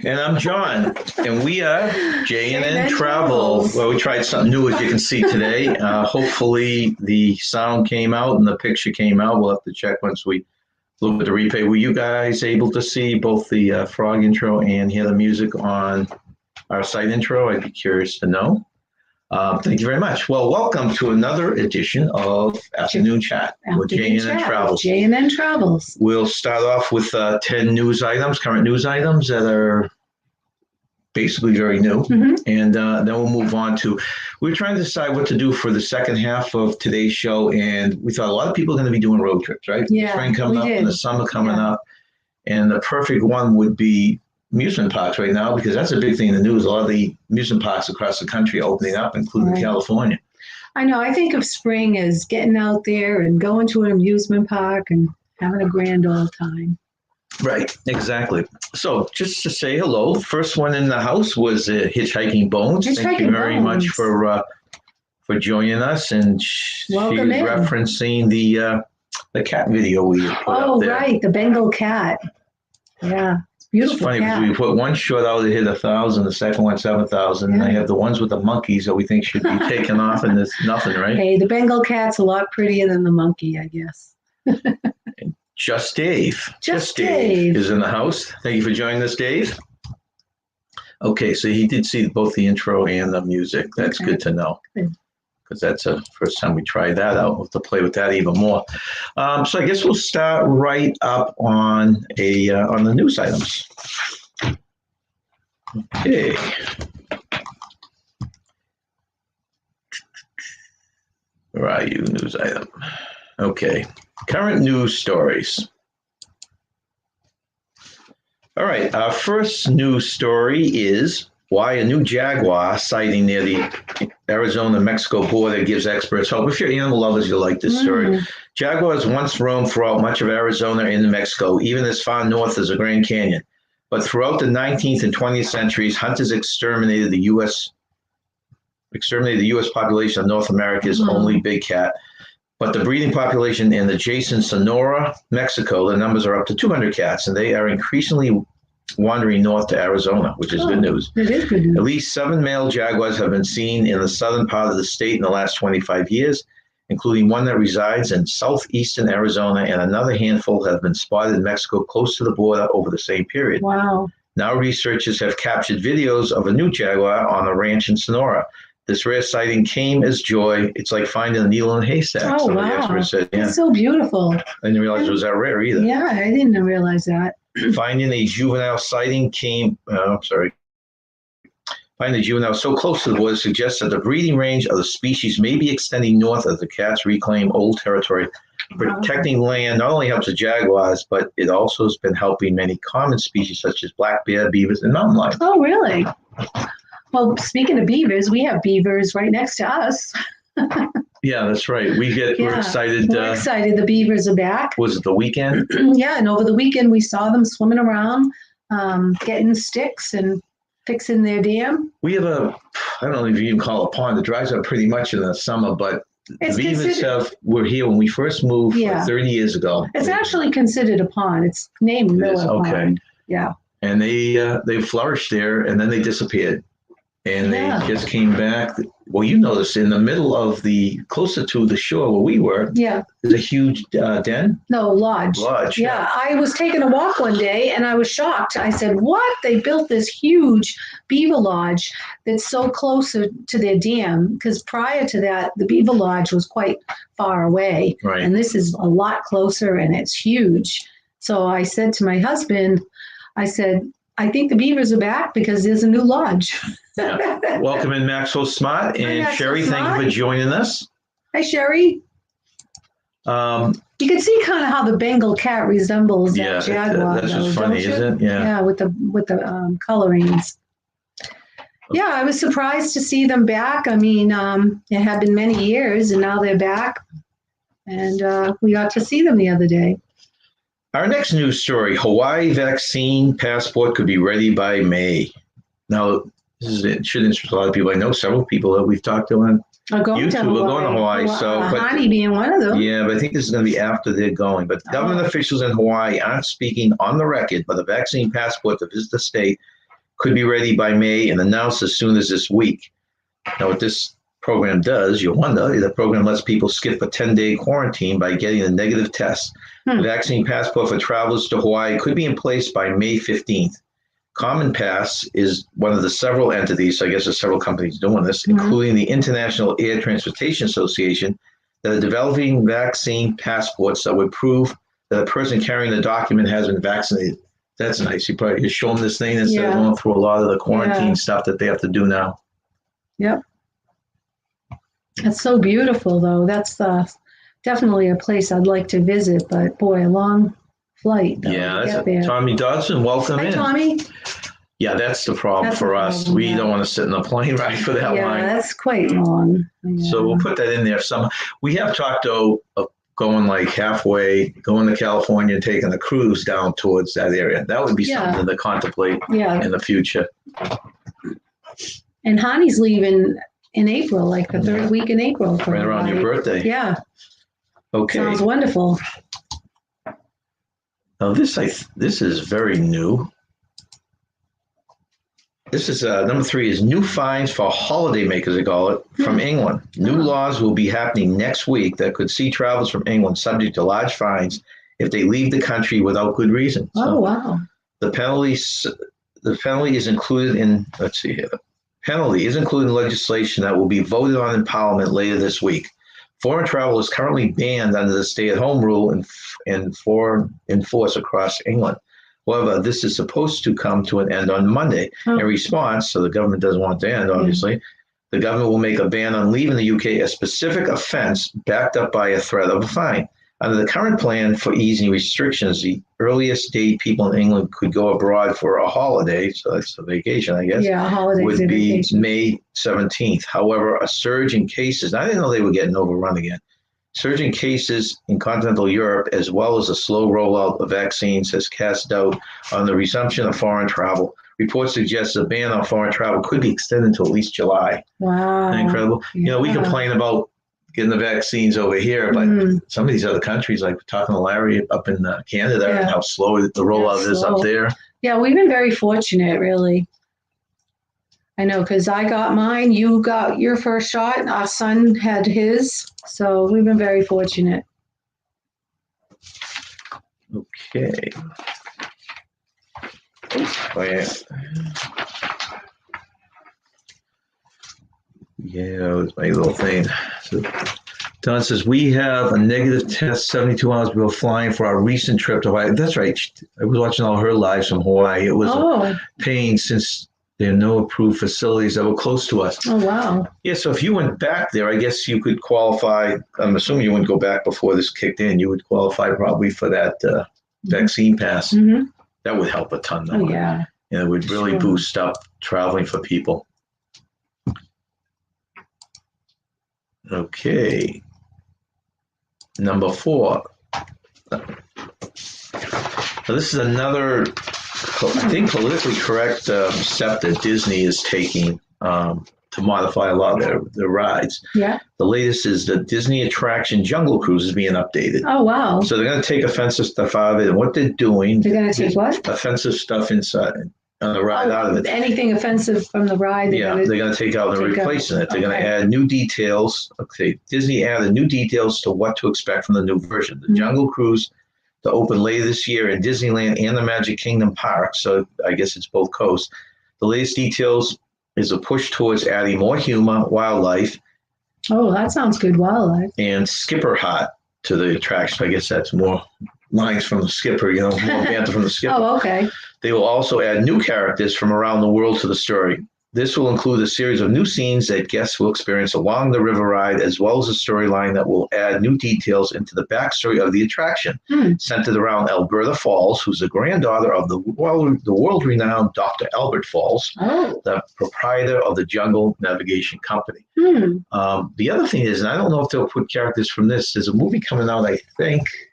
And I'm John, and we are J&N J&N Travel. Travels. Well, we tried something new, as you can see today. Hopefully, the sound came out and the picture came out. We'll have to check once we look at the replay. Were you guys able to see both the frog intro and hear the music on our site intro? I'd be curious to know. Thank you very much. Well, welcome to another edition of Afternoon Chat with J&N Travels. J&N Travels. We'll start off with 10 news items, current news items that are basically very new. And then we'll move on to, we're trying to decide what to do for the second half of today's show. And we thought a lot of people are going to be doing road trips, right? Yeah, Spring coming up and the summer coming up. And the perfect one would be amusement parks right now, because that's a big thing in the news. A lot of the amusement parks across the country are opening up, including California. I know. I think of spring as getting out there and going to an amusement park and having a grand old time. Right, exactly. So just to say hello, first one in the house was Hitchhiking Bones. Thank you very much for joining us. And she's referencing the cat video we put up there. Right, the Bengal cat. Yeah. Beautiful. It's funny because we put one short out that hit 1,000, the second one 7,000. And I have the ones with the monkeys that we think should be taken off, and there's nothing, right? Hey, the Bengal cat's a lot prettier than the monkey, I guess. Just Dave. Just Dave is in the house. Thank you for joining us, Dave. Okay, so he did see both the intro and the music. That's good to know. Because that's the first time we tried that out. We'll have to play with that even more. So I guess we'll start right up on the news items. Okay. Where are you, news item? Okay. Current news stories. All right. Our first news story is why a new jaguar sighting near the Arizona-Mexico border gives experts hope. If you're animal lovers, you'll like this story. Jaguars once roamed throughout much of Arizona and Mexico, even as far north as the Grand Canyon. But throughout the 19th and 20th centuries, hunters exterminated the U.S. population of North America's only big cat. But the breeding population in adjacent Sonora, Mexico, the numbers are up to 200 cats, and they are increasingly wandering north to Arizona, which is good news. It is good news. At least 7 male jaguars have been seen in the southern part of the state in the last 25 years, including one that resides in southeastern Arizona, and another handful have been spotted in Mexico close to the border over the same period. Wow. Now researchers have captured videos of a new jaguar on a ranch in Sonora. This rare sighting came as joy. It's like finding a needle in a haystack. Oh, wow. The expert said, It's so beautiful. I didn't realize it was that rare either. Yeah, I didn't realize that. Finding a juvenile sighting Finding the juvenile so close to the border suggests that the breeding range of the species may be extending north as the cats reclaim old territory. Protecting land not only helps the jaguars, but it also has been helping many common species such as black bear, beavers, and mountain lions. Oh, really? Well, speaking of beavers, we have beavers right next to us. Yeah, that's right. We're excited. We're excited. The beavers are back. Was it the weekend? Yeah, and over the weekend we saw them swimming around, getting sticks and fixing their dam. We have I don't know if you can call it a pond. It dries up pretty much in the summer, but the beavers were here when we first moved 30 years ago. It's actually considered a pond. It's named Miller Pond. Yeah. And they flourished there, and then they disappeared. And they just came back. Well, you noticed in the middle of closer to the shore where we were, there's a huge den. No, lodge. Yeah, I was taking a walk one day and I was shocked. I said, what? They built this huge beaver lodge that's so close to their dam, because prior to that, the beaver lodge was quite far away. Right. And this is a lot closer and it's huge. So I said to my husband, I think the beavers are back because there's a new lodge. Welcome in, Maxwell Smart and Sherry. Thank you for joining us. Hi, Sherry. You can see kind of how the Bengal cat resembles that jaguar. That's just funny, isn't it? Yeah, with the colorings. Yeah, I was surprised to see them back. I mean, it had been many years, and now they're back, and we got to see them the other day. Our next news story: Hawaii vaccine passport could be ready by May. Now, it should interest a lot of people. I know several people that we've talked to on YouTube are going to Hawaii. Honey being one of them. Yeah, but I think this is going to be after they're going. But government officials in Hawaii aren't speaking on the record, but a vaccine passport to visit the state could be ready by May and announced as soon as this week. Now, what this program does, you'll wonder, the program lets people skip a 10-day quarantine by getting a negative test. The vaccine passport for travelers to Hawaii could be in place by May 15th. Common Pass is one of the several entities, so I guess there's several companies doing this, including the International Air Transportation Association, that are developing vaccine passports that would prove that a person carrying the document has been vaccinated. That's nice. You probably just show them this thing instead of going through a lot of the quarantine stuff that they have to do now. Yep. That's so beautiful, though. That's definitely a place I'd like to visit, but boy, a long flight. Yeah, that's Tommy Dodson. Welcome in. Hi, Tommy. Yeah, that's the problem for us. We don't want to sit in a plane ride for that long. Yeah, that's quite long. Yeah. So we'll put that in there. We have talked of going like halfway, going to California and taking a cruise down towards that area. That would be something to contemplate in the future. And Hani's leaving in April, like the third week in April. Right around your birthday. Yeah. Okay. Sounds wonderful. Now this is very new. This is number 3 is new fines for holidaymakers, they call it, from England. New laws will be happening next week that could see travelers from England subject to large fines if they leave the country without good reason. Wow. The penalty is included in, let's see here. The penalty is included in legislation that will be voted on in Parliament later this week. Foreign travel is currently banned under the stay-at-home rule in force across England. However, this is supposed to come to an end on Monday. In response, so the government doesn't want it to end, obviously, the government will make a ban on leaving the UK a specific offense backed up by a threat of a fine. Under the current plan for easing restrictions, the earliest date people in England could go abroad for a holiday, so that's a vacation, I guess, would be May 17th. However, a surge in cases, I didn't know they were getting overrun again. Surge in cases in continental Europe, as well as a slow rollout of vaccines, has cast doubt on the resumption of foreign travel. Reports suggest a ban on foreign travel could be extended until at least July. Wow. Isn't that incredible? Yeah. You know, we complain about getting the vaccines over here, but some of these other countries, like we're talking to Larry up in Canada, and how slow the rollout is up there. Yeah, we've been very fortunate, really. I know, because I got mine, you got your first shot, our son had his, so we've been very fortunate. Okay. Oh, yeah. Yeah, it was my little thing. So Don says, we have a negative test 72 hours before flying for our recent trip to Hawaii. That's right. I was watching all her lives from Hawaii. It was a pain since there are no approved facilities that were close to us. Oh, wow. Yeah, so if you went back there, I guess you could qualify. I'm assuming you wouldn't go back before this kicked in. You would qualify probably for that vaccine pass. That would help a ton, though. Oh, yeah. And it would really boost up traveling for people. Okay. Number 4. So this is another, I think, politically correct step that Disney is taking to modify a lot of their rides. Yeah. The latest is the Disney attraction Jungle Cruise is being updated. Oh, wow. So they're going to take offensive stuff out of it. And what they're doing, they're going to take what? Offensive stuff inside on the ride out of it. Anything offensive from the ride. They're going to take out and replacing it. They're going to add new details. Okay, Disney added new details to what to expect from the new version. The Jungle Cruise to open later this year in Disneyland and the Magic Kingdom Park. So I guess it's both coasts. The latest details is a push towards adding more humor, wildlife. Oh, that sounds good, wildlife. And skipper hot to the attraction. I guess that's more lines from the skipper, more banter from the skipper. Oh, okay. They will also add new characters from around the world to the story. This will include a series of new scenes that guests will experience along the river ride, as well as a storyline that will add new details into the backstory of the attraction, centered around Alberta Falls, who's the granddaughter of the world-renowned Dr. Albert Falls, the proprietor of the Jungle Navigation Company. The other thing is, and I don't know if they'll put characters from this, there's a movie coming out, I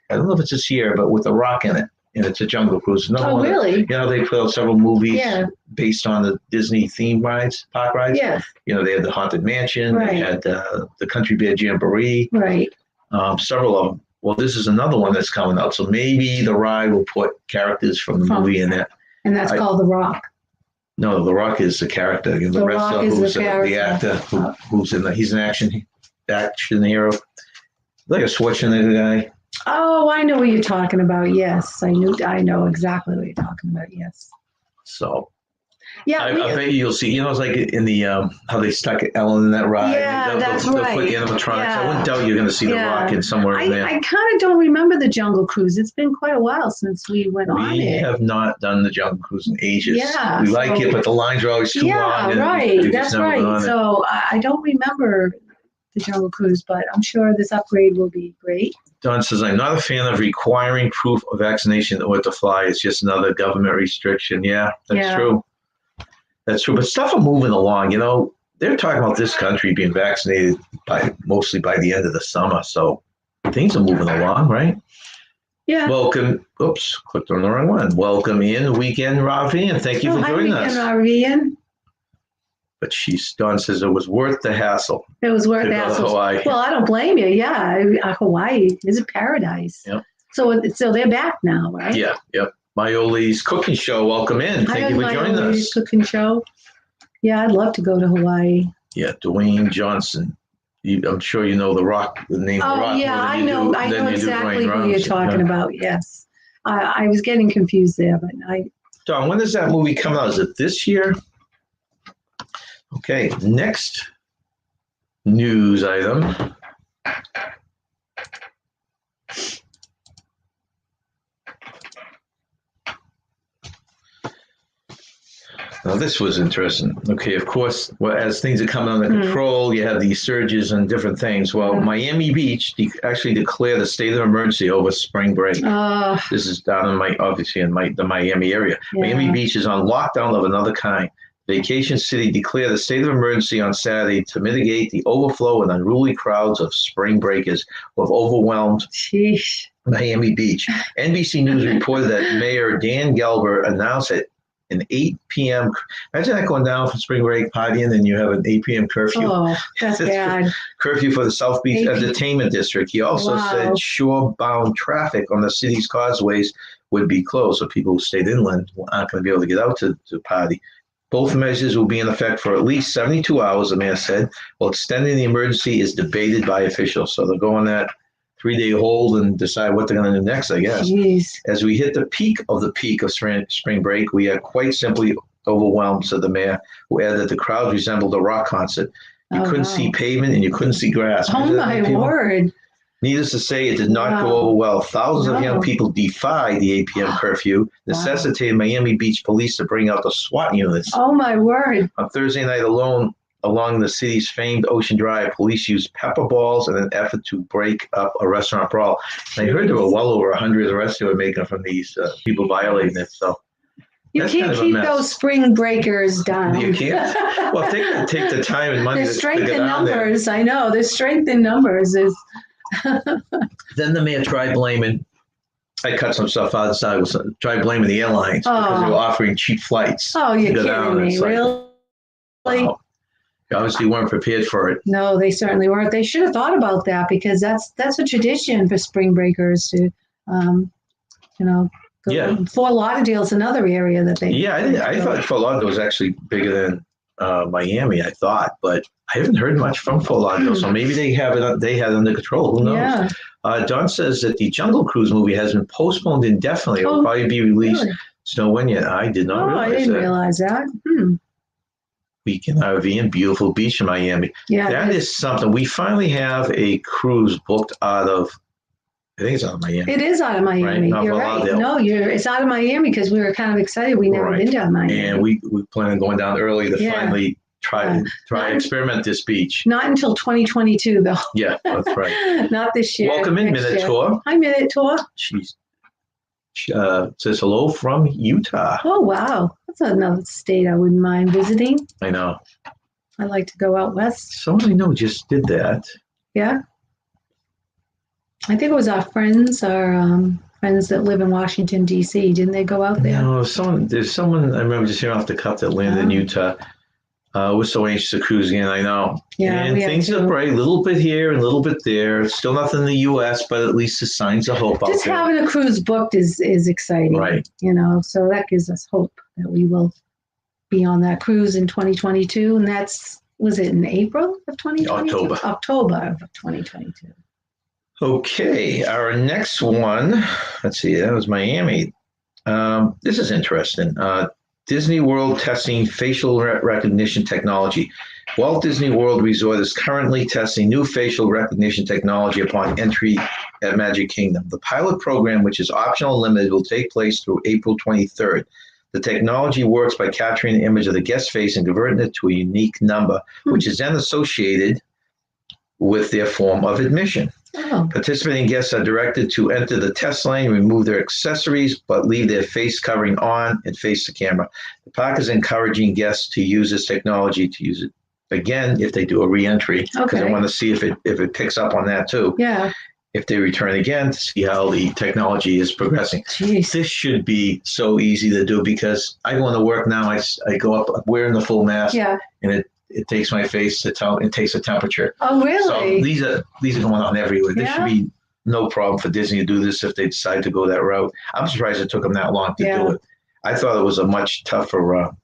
don't know if it's this year, but with The Rock in it. And it's a Jungle Cruise. Really? They put out several movies based on the Disney theme rides, park rides. Yeah. They had the Haunted Mansion. They had the Country Bear Jamboree. Right. Several of them. Well, this is another one that's coming out. So maybe the ride will put characters from the movie in there. And that's called The Rock. No, The Rock is the character. And the Rock wrestler is who's the character. the actor who's in he's an action hero. Like a Schwarzenegger guy. Oh, I know what you're talking about. Yes, I know exactly what you're talking about. Yes. So yeah, I bet you'll see. It's like in the how they stuck Ellen in that ride. Yeah, that's they'll right. put animatronics. Yeah. I wouldn't doubt you're going to see The Rock in somewhere in there. I kind of don't remember the Jungle Cruise. It's been quite a while since we went on it. We have not done the Jungle Cruise in ages. Yeah, we like it, but the lines are always too long. Yeah, right. That's right. So I don't remember the Jungle Cruise, but I'm sure this upgrade will be great. Don says, I'm not a fan of requiring proof of vaccination or to fly. It's just another government restriction. Yeah, that's true. That's true. But stuff are moving along. They're talking about this country being vaccinated mostly by the end of the summer. So things are moving along, right? Yeah. Welcome. Oops, clicked on the wrong one. Welcome in, Weekend Ravi, and thank you for joining us. Weekend But Dawn says it was worth the hassle. It was worth the hassle. Hawaii. Well, I don't blame you. Yeah, Hawaii is a paradise. Yep. So they're back now, right? Yeah. Yep. Maioli's Cooking Show. Welcome in. Thank you for joining us. Cooking Show. Yeah, I'd love to go to Hawaii. Yeah, Dwayne Johnson. I'm sure you know The Rock, the name of The Rock. Yeah, I know exactly who you're talking about. Yes. I was getting confused there, but Don, when is that movie coming out? Is it this year? Okay, next news item. Now, this was interesting. Okay, of course, as things are coming under control, you have these surges and different things. Well, Miami Beach actually declared a state of emergency over spring break. This is down in the Miami area. Yeah. Miami Beach is on lockdown of another kind. Vacation City declared a state of emergency on Saturday to mitigate the overflow and unruly crowds of spring breakers who have overwhelmed Miami Beach. NBC News reported that Mayor Dan Gelber announced it. An 8 p.m. Imagine that going down for spring break partying and you have an 8 p.m. curfew. Oh, that's bad. Curfew for the South Beach Entertainment District. He also said shore-bound traffic on the city's causeways would be closed, so people who stayed inland aren't going to be able to get out to party. Both measures will be in effect for at least 72 hours, the mayor said, while extending the emergency is debated by officials. So they'll go on that 3-day hold and decide what they're going to do next, I guess. Jeez. As we hit the peak of spring break, we are quite simply overwhelmed, said the mayor, who added that the crowd resembled a rock concert. You couldn't see pavement and you couldn't see grass. Oh, my word. Needless to say, it did not go over well. Thousands of young people defied the 8 p.m. curfew, necessitated Miami Beach police to bring out the SWAT units. Oh, my word. On Thursday night alone, along the city's famed Ocean Drive, police used pepper balls in an effort to break up a restaurant brawl. And I heard there were well over 100 arrests they were making from these people violating it. So you can't keep those spring breakers down. You can't. Well, take the time and money. There's strength in numbers. I know. There's strength in numbers. Then the mayor tried blaming. I cut some stuff outside. Tried blaming the airlines because they were offering cheap flights. Oh, you're kidding me. Really? Wow. You obviously weren't prepared for it. No, they certainly weren't. They should have thought about that because that's a tradition for spring breakers to, go. Yeah. Fort Lauderdale's another area that they. Yeah, I thought Fort Lauderdale was actually bigger than Miami. I thought, but I haven't heard much from Fort Lauderdale, so maybe they have it under control. Who knows? Yeah. Don says that the Jungle Cruise movie has been postponed indefinitely. It will probably be released. Really? Know when yet? I did not realize that. I didn't realize that. Weekend RV in beautiful beach in Miami. Yeah, that is something. We finally have a cruise booked out of. I think it's out of Miami. It is out of Miami. Right? You're right. No, it's out of Miami because we were kind of excited. We never been down Miami, and we plan on going down early to finally try experiment this beach. Not until 2022, though. Yeah, that's right. Not this year. Welcome in, Minotaur. Hi, Minotaur. She says hello from Utah. Oh, wow. That's another state I wouldn't mind visiting. I know. I like to go out west. Someone I know just did that. Yeah. I think it was our friends that live in Washington, D.C. Didn't they go out there? No, there's someone I remember just hearing off the cuff that landed in Utah. We're so anxious to cruise again, I know. Yeah, and things are bright, a little bit here and a little bit there. Still nothing in the U.S., but at least the signs of hope out there. Just having a cruise booked is exciting. Right. So that gives us hope that we will be on that cruise in 2022, and was it in April of 2022? October of 2022. Okay, our next one, let's see, that was Miami. This is interesting. Disney World testing facial recognition technology. Walt Disney World Resort is currently testing new facial recognition technology upon entry at Magic Kingdom. The pilot program, which is optional and limited, will take place through April 23rd. The technology works by capturing an image of the guest face and converting it to a unique number, which is then associated with their form of admission. Oh. Participating guests are directed to enter the test lane, remove their accessories, but leave their face covering on and face the camera. The park is encouraging guests to use this technology to use it again if they do a re-entry, because I want to see if it picks up on that too. Yeah. If they return again, to see how the technology is progressing. Jeez. This should be so easy to do, because I go into work now, I go up wearing the full mask, and it takes my face to tell, it takes a temperature. Oh, really? So these are going on everywhere. There should be no problem for Disney to do this if they decide to go that route. I'm surprised it took them that long to do it. I thought it was a much tougher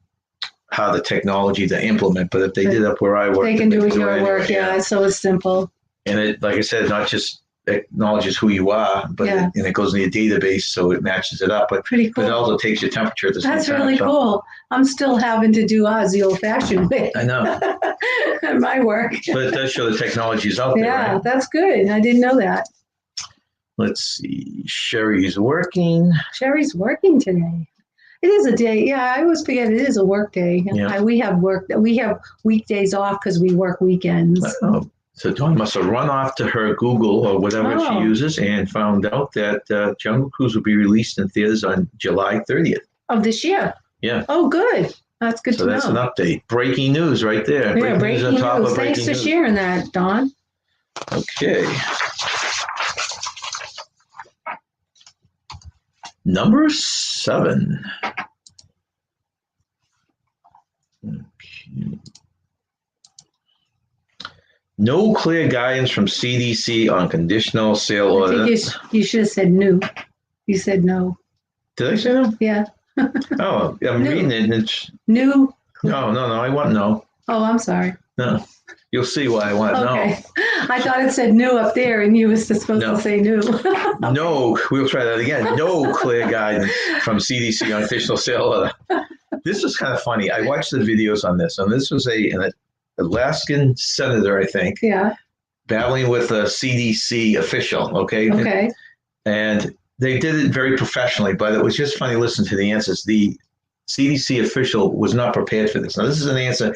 how the technology to implement, but if they did up where I work, they can do it your work. Yeah, so it's simple. And it, like I said, not just acknowledges who you are, but and it goes in your database, so it matches it up. But pretty cool. But it also takes your temperature at the same time. That's really cool. I'm still having to do ours the old-fashioned way. I know. At my work. But it does show the technology is out there. Yeah, right? That's good. I didn't know that. Let's see. Sherry's working. Sherry's working today. It is a day. Yeah, I always forget it is a work day. Yeah. We have weekdays off because we work weekends. Oh. So Dawn must have run off to her Google or whatever she uses and found out that Jungle Cruise will be released in theaters on July 30th. Of this year? Yeah. Oh, good. That's good to know. So that's an update. Breaking news right there. Yeah, breaking news. Thanks for sharing that, Dawn. Okay. Number 7. Okay. No clear guidance from CDC on conditional sale order. I think you should have said new. You said no. Did I say no? Yeah. Oh, I'm reading it. And it's new. No. I want no. Oh, I'm sorry. No. You'll see why I want no. I thought it said new up there, and you were supposed to say new. No, we'll try that again. No clear guidance from CDC on conditional sale order. This is kind of funny. I watched the videos on this, and this was an Alaskan senator, I think, battling with a CDC official, okay? And they did it very professionally, but it was just funny listening to the answers. The CDC official was not prepared for this. Now, this is a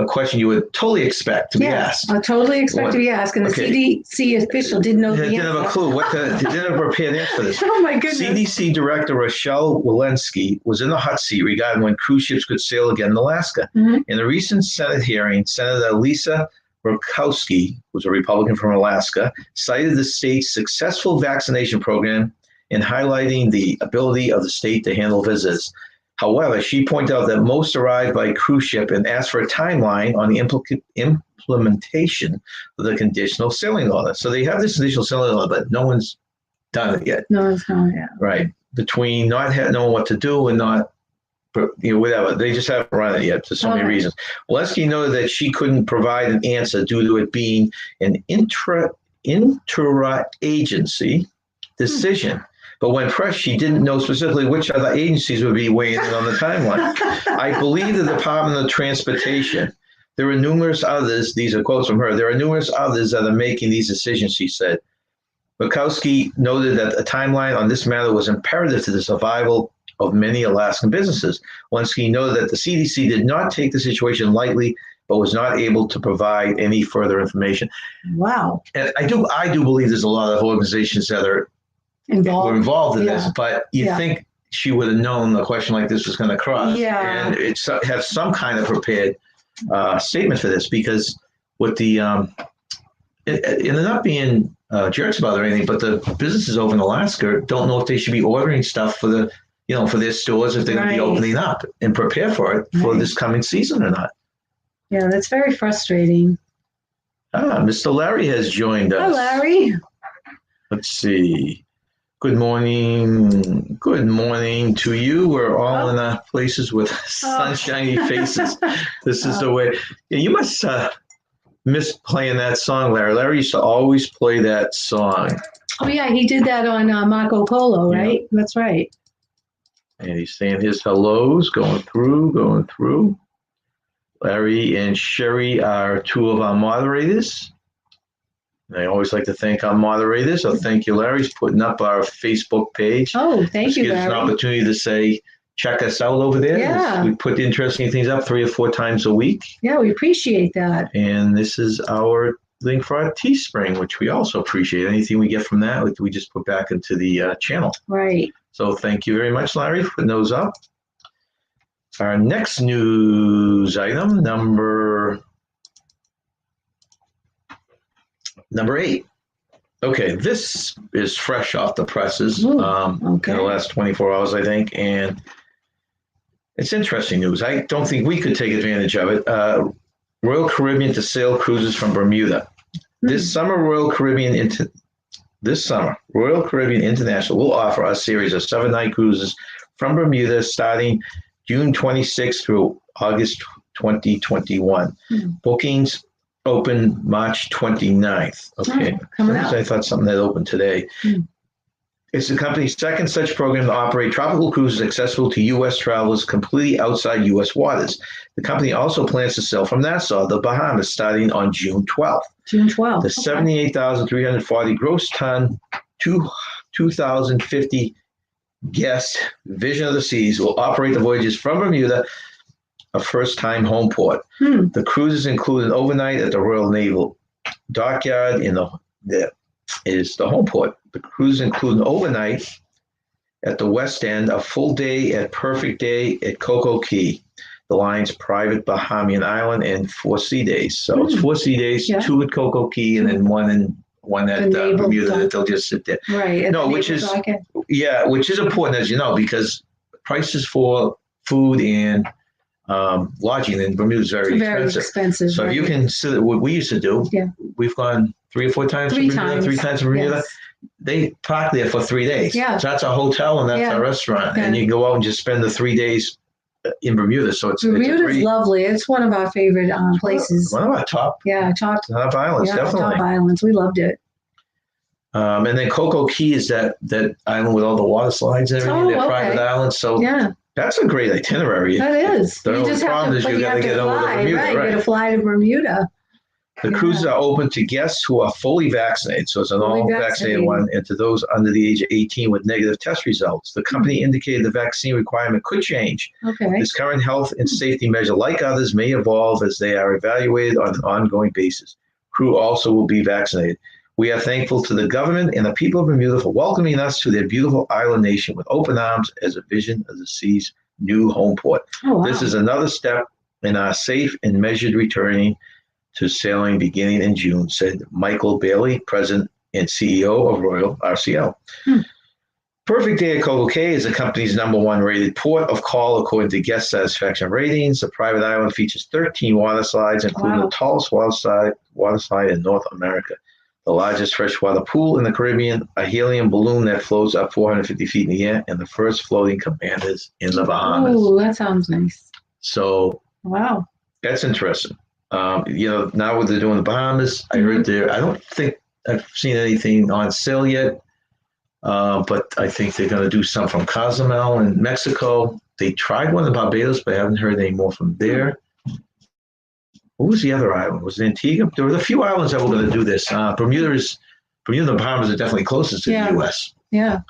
question you would totally expect to be asked. I totally expect to be asked, and the CDC official didn't know the answer. Didn't have a clue. Didn't have a prepared answer for this. Oh, my goodness. CDC Director Rochelle Walensky was in the hot seat regarding when cruise ships could sail again in Alaska. Mm-hmm. In a recent Senate hearing, Senator Lisa Murkowski, who's a Republican from Alaska, cited the state's successful vaccination program in highlighting the ability of the state to handle visitors. However, she pointed out that most arrived by cruise ship and asked for a timeline on the implementation of the conditional sailing order. So they have this conditional sailing order, but no one's done it yet. No one's done it yet. Right. Between not knowing what to do and not, whatever. They just haven't run it yet for so many reasons. Walensky noted that she couldn't provide an answer due to it being an intra-agency decision. But when pressed, she didn't know specifically which other agencies would be weighing in on the timeline. I believe the Department of Transportation. There are numerous others, these are quotes from her, there are numerous others that are making these decisions, she said. Murkowski noted that a timeline on this matter was imperative to the survival of many Alaskan businesses. Walensky noted that the CDC did not take the situation lightly, but was not able to provide any further information. Wow. And I do believe there's a lot of organizations that are involved in this, but you think she would have known a question like this was going to cross. Yeah. And have some kind of prepared statement for this, because with the, and they're not being jerks about it or anything, but the businesses over in Alaska don't know if they should be ordering stuff for the, for their stores, if they're going to be opening up and prepare for it for this coming season or not. Yeah, that's very frustrating. Mr. Larry has joined us. Hi, Larry. Let's see. Good morning. Good morning to you. We're all in our places with sunshiny faces. This is the way. Yeah, you must miss playing that song, Larry. Larry used to always play that song. Oh, yeah, he did that on Marco Polo, right? Yeah. That's right. And he's saying his hellos, going through. Larry and Sherry are two of our moderators. I always like to thank our moderators. So thank you, Larry, for putting up our Facebook page. Oh, thank you, Larry. Gives us an opportunity to say, check us out over there. Yeah. We put interesting things up 3 or 4 times a week. Yeah, we appreciate that. And this is our link for our Teespring, which we also appreciate. Anything we get from that, we just put back into the channel. Right. So thank you very much, Larry, for putting those up. Our next news item, number 8. Okay, this is fresh off the presses. Ooh, in the last 24 hours, I think, and it's interesting news. I don't think we could take advantage of it. Royal Caribbean to sail cruises from Bermuda. This summer, Royal Caribbean International will offer a series of 7-night cruises from Bermuda starting June 26th through August 2021. Bookings open March 29th. Okay. I thought something had opened today. It's the company's second such program to operate tropical cruises accessible to U.S. travelers completely outside U.S. waters. The company also plans to sail from Nassau, the Bahamas, starting on June 12th. June 12th. The 78,340 gross ton, 2,050 guest Vision of the Seas will operate the voyages from Bermuda, a first-time home port. The cruises include an overnight at the Royal Naval Dockyard that is the home port. The cruises include an overnight at the West End, a full day at Perfect Day at Coco Cay, the line's private Bahamian island, and 4 sea days. So it's 4 sea days, 2 at Coco Cay, and then one at Bermuda that they'll just sit there. Right. No, which is important, as you know, because prices for food and lodging in Bermuda is very expensive. So if you consider what we used to do, we've gone 3 or 4 times to Bermuda, 3 times to Bermuda. Yes. They park there for 3 days. Yeah. So that's a hotel and that's a restaurant. Okay. And you can go out and just spend the 3 days in Bermuda. So Bermuda's lovely. It's one of our favorite places. One of our top islands, definitely. Top islands. We loved it. And then Coco Cay is that island with all the water slides and everything. They're private islands. So that's a great itinerary. That is. The only problem is you got to get over to Bermuda. Right, you got to fly to Bermuda. The cruises are open to guests who are fully vaccinated, so it's an all-vaccinated one, and to those under the age of 18 with negative test results. The company indicated the vaccine requirement could change. Okay. This current health and safety measure, like others, may evolve as they are evaluated on an ongoing basis. Crew also will be vaccinated. We are thankful to the government and the people of Bermuda for welcoming us to their beautiful island nation with open arms as a Vision of the Seas new home port. Oh, wow. This is another step in our safe and measured returning to sailing beginning in June, said Michael Bailey, President and CEO of Royal RCL. Perfect Day at Coco Cay is the company's #1 rated port of call according to guest satisfaction ratings. The private island features 13 water slides, including the tallest water slide in North America, the largest freshwater pool in the Caribbean, a helium balloon that floats up 450 feet in the air, and the first floating commanders in the Bahamas. Oh, that sounds nice. So, wow, that's interesting. Now what they're doing in the Bahamas, I heard I don't think I've seen anything on sale yet, but I think they're going to do some from Cozumel in Mexico. They tried one in Barbados, but I haven't heard any more from there. What was the other island? Was it Antigua? There were a few islands that were going to do this. Bermuda and the Bahamas are definitely closest to the U.S. Yeah.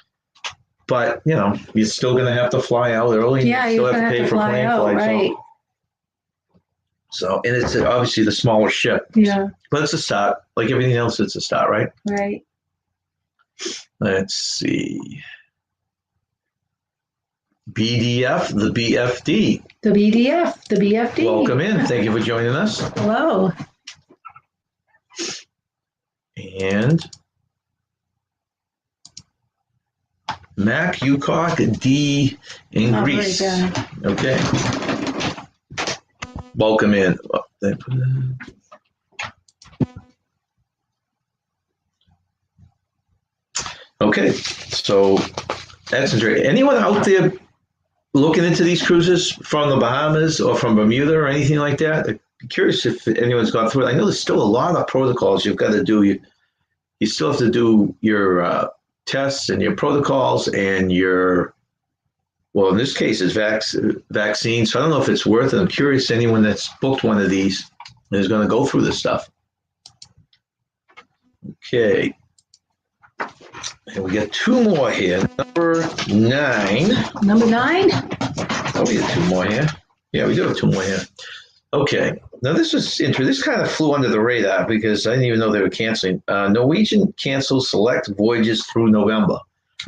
But, you're still going to have to fly out early. Yeah, you still have to pay for plane flights. Right. So, and it's obviously the smaller ship. Yeah. But it's a start. Like everything else, it's a start, right? Right. Let's see. BDF, the BFD. The BFD. Welcome in. Thank you for joining us. Hello. And Mac, Ucock, D in Greece. Okay. Welcome in. Okay, so that's great. Anyone out there looking into these cruises from the Bahamas or from Bermuda or anything like that? I'm curious if anyone's gone through it. I know there's still a lot of protocols you've got to do. You still have to do your tests and your protocols and your, well, in this case, is vaccines. So I don't know if it's worth it. I'm curious anyone that's booked one of these is going to go through this stuff. Okay. And we got two more here. Number 9. Number 9? Oh, we got two more here. Yeah, we do have two more here. Okay. Now, this was interesting. This kind of flew under the radar because I didn't even know they were canceling. Norwegian cancels select voyages through November.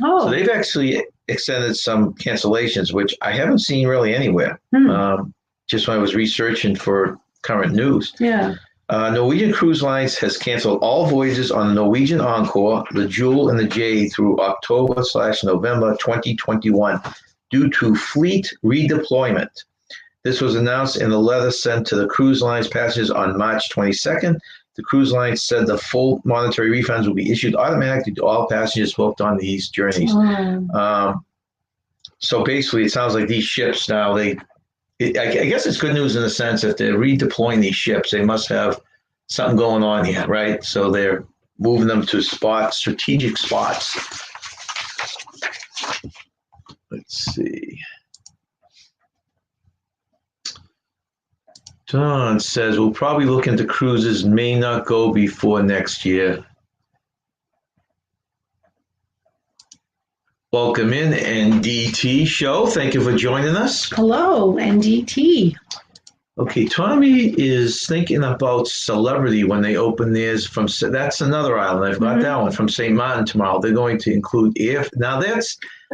Oh. So they've actually extended some cancellations, which I haven't seen really anywhere. Just when I was researching for current news. Yeah. Norwegian Cruise Lines has canceled all voyages on the Norwegian Encore, the Jewel, and the Jade through October/November 2021 due to fleet redeployment. This was announced in a letter sent to the cruise line's passengers on March 22nd. The cruise line said the full monetary refunds will be issued automatically to all passengers booked on these journeys. So basically, it sounds like these ships now, I guess it's good news in the sense that they're redeploying these ships. They must have something going on here, right? So they're moving them to strategic spots. Let's see. Don says, we'll probably look into cruises, may not go before next year. Welcome in, NDT Show. Thank you for joining us. Hello, NDT. Okay, Tommy is thinking about Celebrity when they open theirs from, that's another island. I've got that one from St. Martin tomorrow. They're going to include air. Now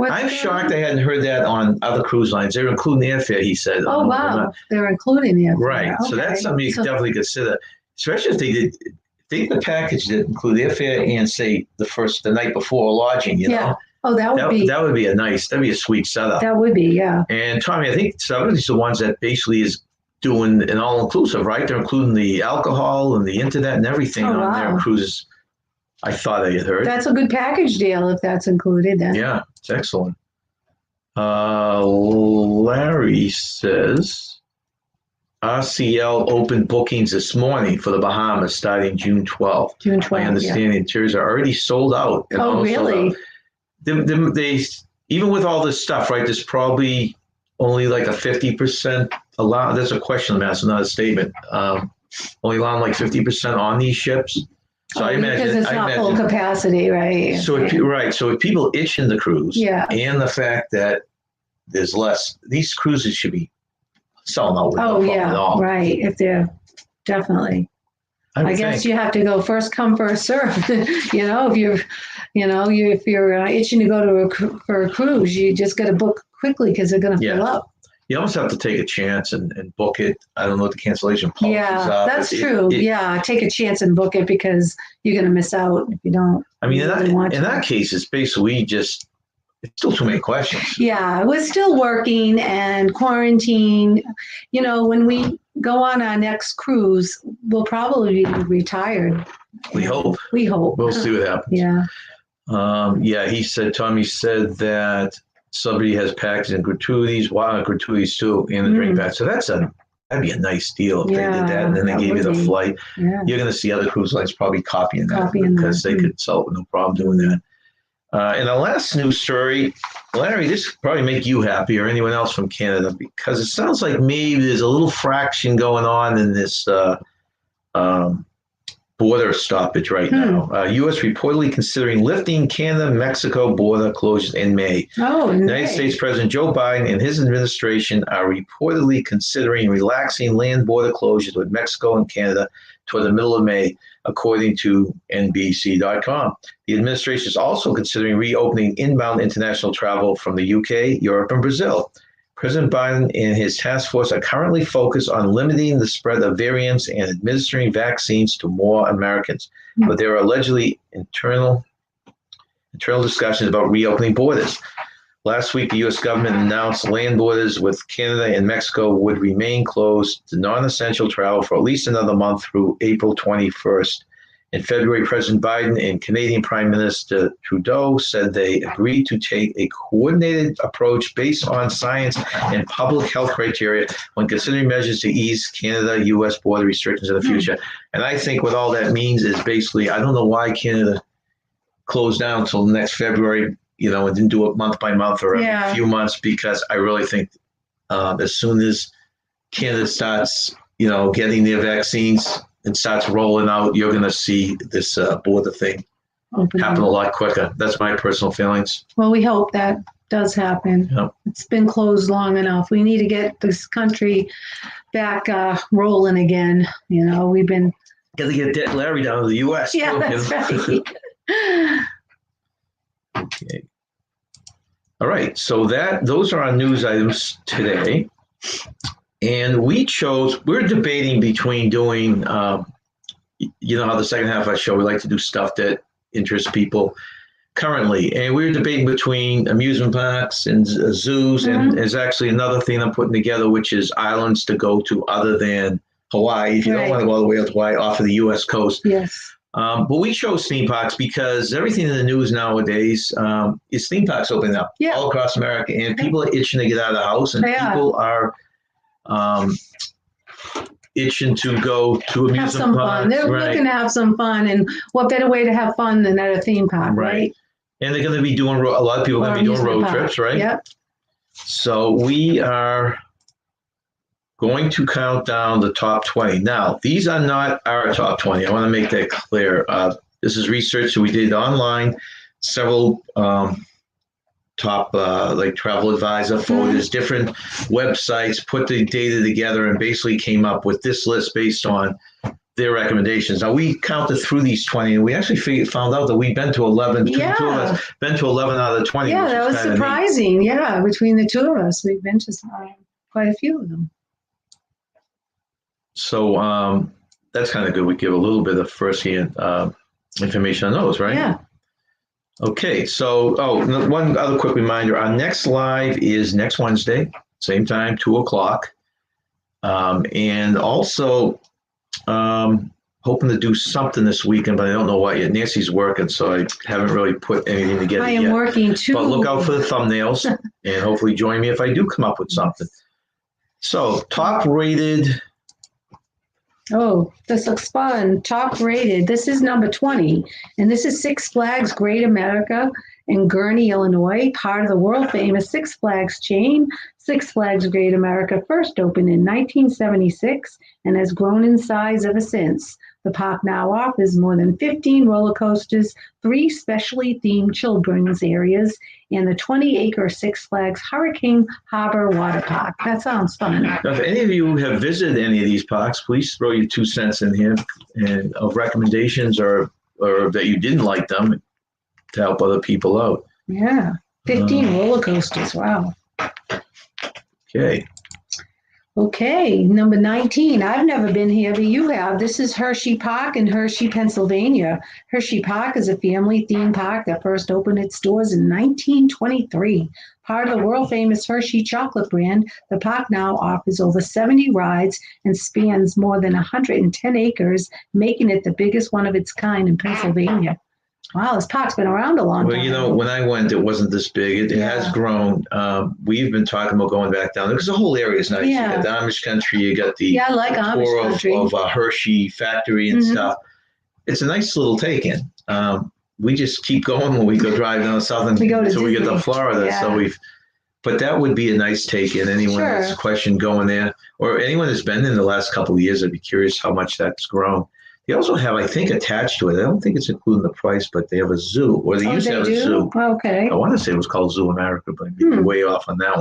I'm shocked I hadn't heard that on other cruise lines. They're including airfare, he said. Oh, wow. They're including airfare. Right. Okay. So that's something you could definitely consider, especially if they did the package that include airfare and say the night before lodging, you know? Oh, that would be that'd be a sweet setup. That would be, yeah. And Tommy, I think Celebrity's the ones that basically is doing an all-inclusive, right? They're including the alcohol and the internet and everything on their cruises. I thought I had heard. That's a good package deal if that's included then. Yeah, it's excellent. Larry says, RCL opened bookings this morning for the Bahamas starting June 12th. June 12th, I understand the interiors are already sold out. And really? They, even with all this stuff, right, there's probably only like a 50% allowed. That's a question I'm asking, not a statement. Only allowing like 50% on these ships. So I imagine because it's not full capacity, right? So if people itching the cruise, and the fact that there's less, these cruises should be selling out with no problem at all. Right. If they're definitely. I guess you have to go first come, first serve. If you're itching to go for a cruise, you just got to book quickly because they're going to fill up. You almost have to take a chance and book it. I don't know what the cancellation policy is. Yeah, that's true. Take a chance and book it because you're going to miss out if you don't. I mean, in that case, it's basically it's still too many questions. Yeah, we're still working and quarantine. When we go on our next cruise, we'll probably be retired. We hope. We'll see what happens. Yeah. Tommy said that somebody has packaged and gratuities, gratuities too, and the drink back. So that'd be a nice deal if they did that, and then they gave you the flight. Yeah. You're going to see other cruise lines probably copying that because they could sell it with no problem doing that. And the last news story, Larry, this could probably make you happy or anyone else from Canada because it sounds like maybe there's a little fraction going on in this border stoppage right now. U.S. reportedly considering lifting Canada-Mexico border closures in May. United States President Joe Biden and his administration are reportedly considering relaxing land border closures with Mexico and Canada toward the middle of May, according to NBC.com. The administration is also considering reopening inbound international travel from the UK, Europe, and Brazil. President Biden and his task force are currently focused on limiting the spread of variants and administering vaccines to more Americans. But there are allegedly internal discussions about reopening borders. Last week, the U.S. government announced land borders with Canada and Mexico would remain closed to non-essential travel for at least another month through April 21st. In February, President Biden and Canadian Prime Minister Trudeau said they agreed to take a coordinated approach based on science and public health criteria when considering measures to ease Canada-U.S. border restrictions in the future. And I think what all that means is basically, I don't know why Canada closed down until next February, and didn't do it month by month or a few months, because I really think as soon as Canada starts, getting their vaccines and starts rolling out, you're going to see this border thing happen a lot quicker. That's my personal feelings. Well, we hope that does happen. Yep. It's been closed long enough. We need to get this country back rolling again. We've been... Got to get Debt Larry down to the U.S. Yeah, that's right. Okay. All right. So those are our news items today. And we're debating between doing, how the second half of our show, we like to do stuff that interests people currently. And we were debating between amusement parks and zoos. And there's actually another thing I'm putting together, which is islands to go to other than Hawaii. If you don't want to go all the way out to Hawaii, off of the U.S. coast. Yes. But we chose theme parks because everything in the news nowadays is theme parks opening up all across America. And people are itching to get out of the house. And people are itching to go to amusement have some parks. Fun. They're looking to have some fun, and what better way to have fun than at a theme park, right? And they're going to be doing a lot of people are going to be doing road trips, right? Yep. So we are going to count down the top 20. Now, these are not our top 20. I want to make that clear. This is research that we did online. Several top like Travel Advisor, Photos, different websites put the data together and basically came up with this list based on their recommendations. Now, we counted through these 20, and we actually found out that we've been to 11. Two of us been to 11 out of the 20. Yeah, that was surprising. Yeah, between the two of us, we've been to quite a few of them. So that's kind of good. We give a little bit of first-hand information on those, right? Yeah. Okay, so one other quick reminder. Our next live is next Wednesday, same time, 2:00. And also hoping to do something this weekend, but I don't know what yet. Nancy's working, so I haven't really put anything together yet. I am working too. But look out for the thumbnails, and hopefully join me if I do come up with something. So top rated... Oh, this looks fun. Top rated. This is number 20. And this is Six Flags Great America in Gurnee, Illinois, part of the world famous Six Flags chain. Six Flags Great America first opened in 1976 and has grown in size ever since. The park now offers more than 15 roller coasters, 3 specially themed children's areas, and the 20-acre Six Flags Hurricane Harbor Water Park. That sounds fun. Now, if any of you have visited any of these parks, please throw your 2 cents in here of recommendations or that you didn't like them to help other people out. Yeah, 15 roller coasters. Wow. Okay. Okay, number 19. I've never been here, but you have. This is Hershey Park in Hershey, Pennsylvania. Hershey Park is a family theme park that first opened its doors in 1923. Part of the world-famous Hershey chocolate brand, the park now offers over 70 rides and spans more than 110 acres, making it the biggest one of its kind in Pennsylvania. Wow, this park's been around a long time. Well, when I went, it wasn't this big. It has grown. We've been talking about going back down there because the whole area is nice. Yeah. You got the Amish country. You got the I like Amish tour country. of Hershey factory and stuff. It's a nice little take-in. We just keep going when we go drive down south until we get to Florida. Yeah. So but that would be a nice take-in. Anyone has a question going there, or anyone that's been in the last couple of years, I'd be curious how much that's grown. They also have, I think, attached to it, I don't think it's including the price, but they have a zoo, or they used to have a zoo. Okay. I want to say it was called Zoo America, but I'm way off on that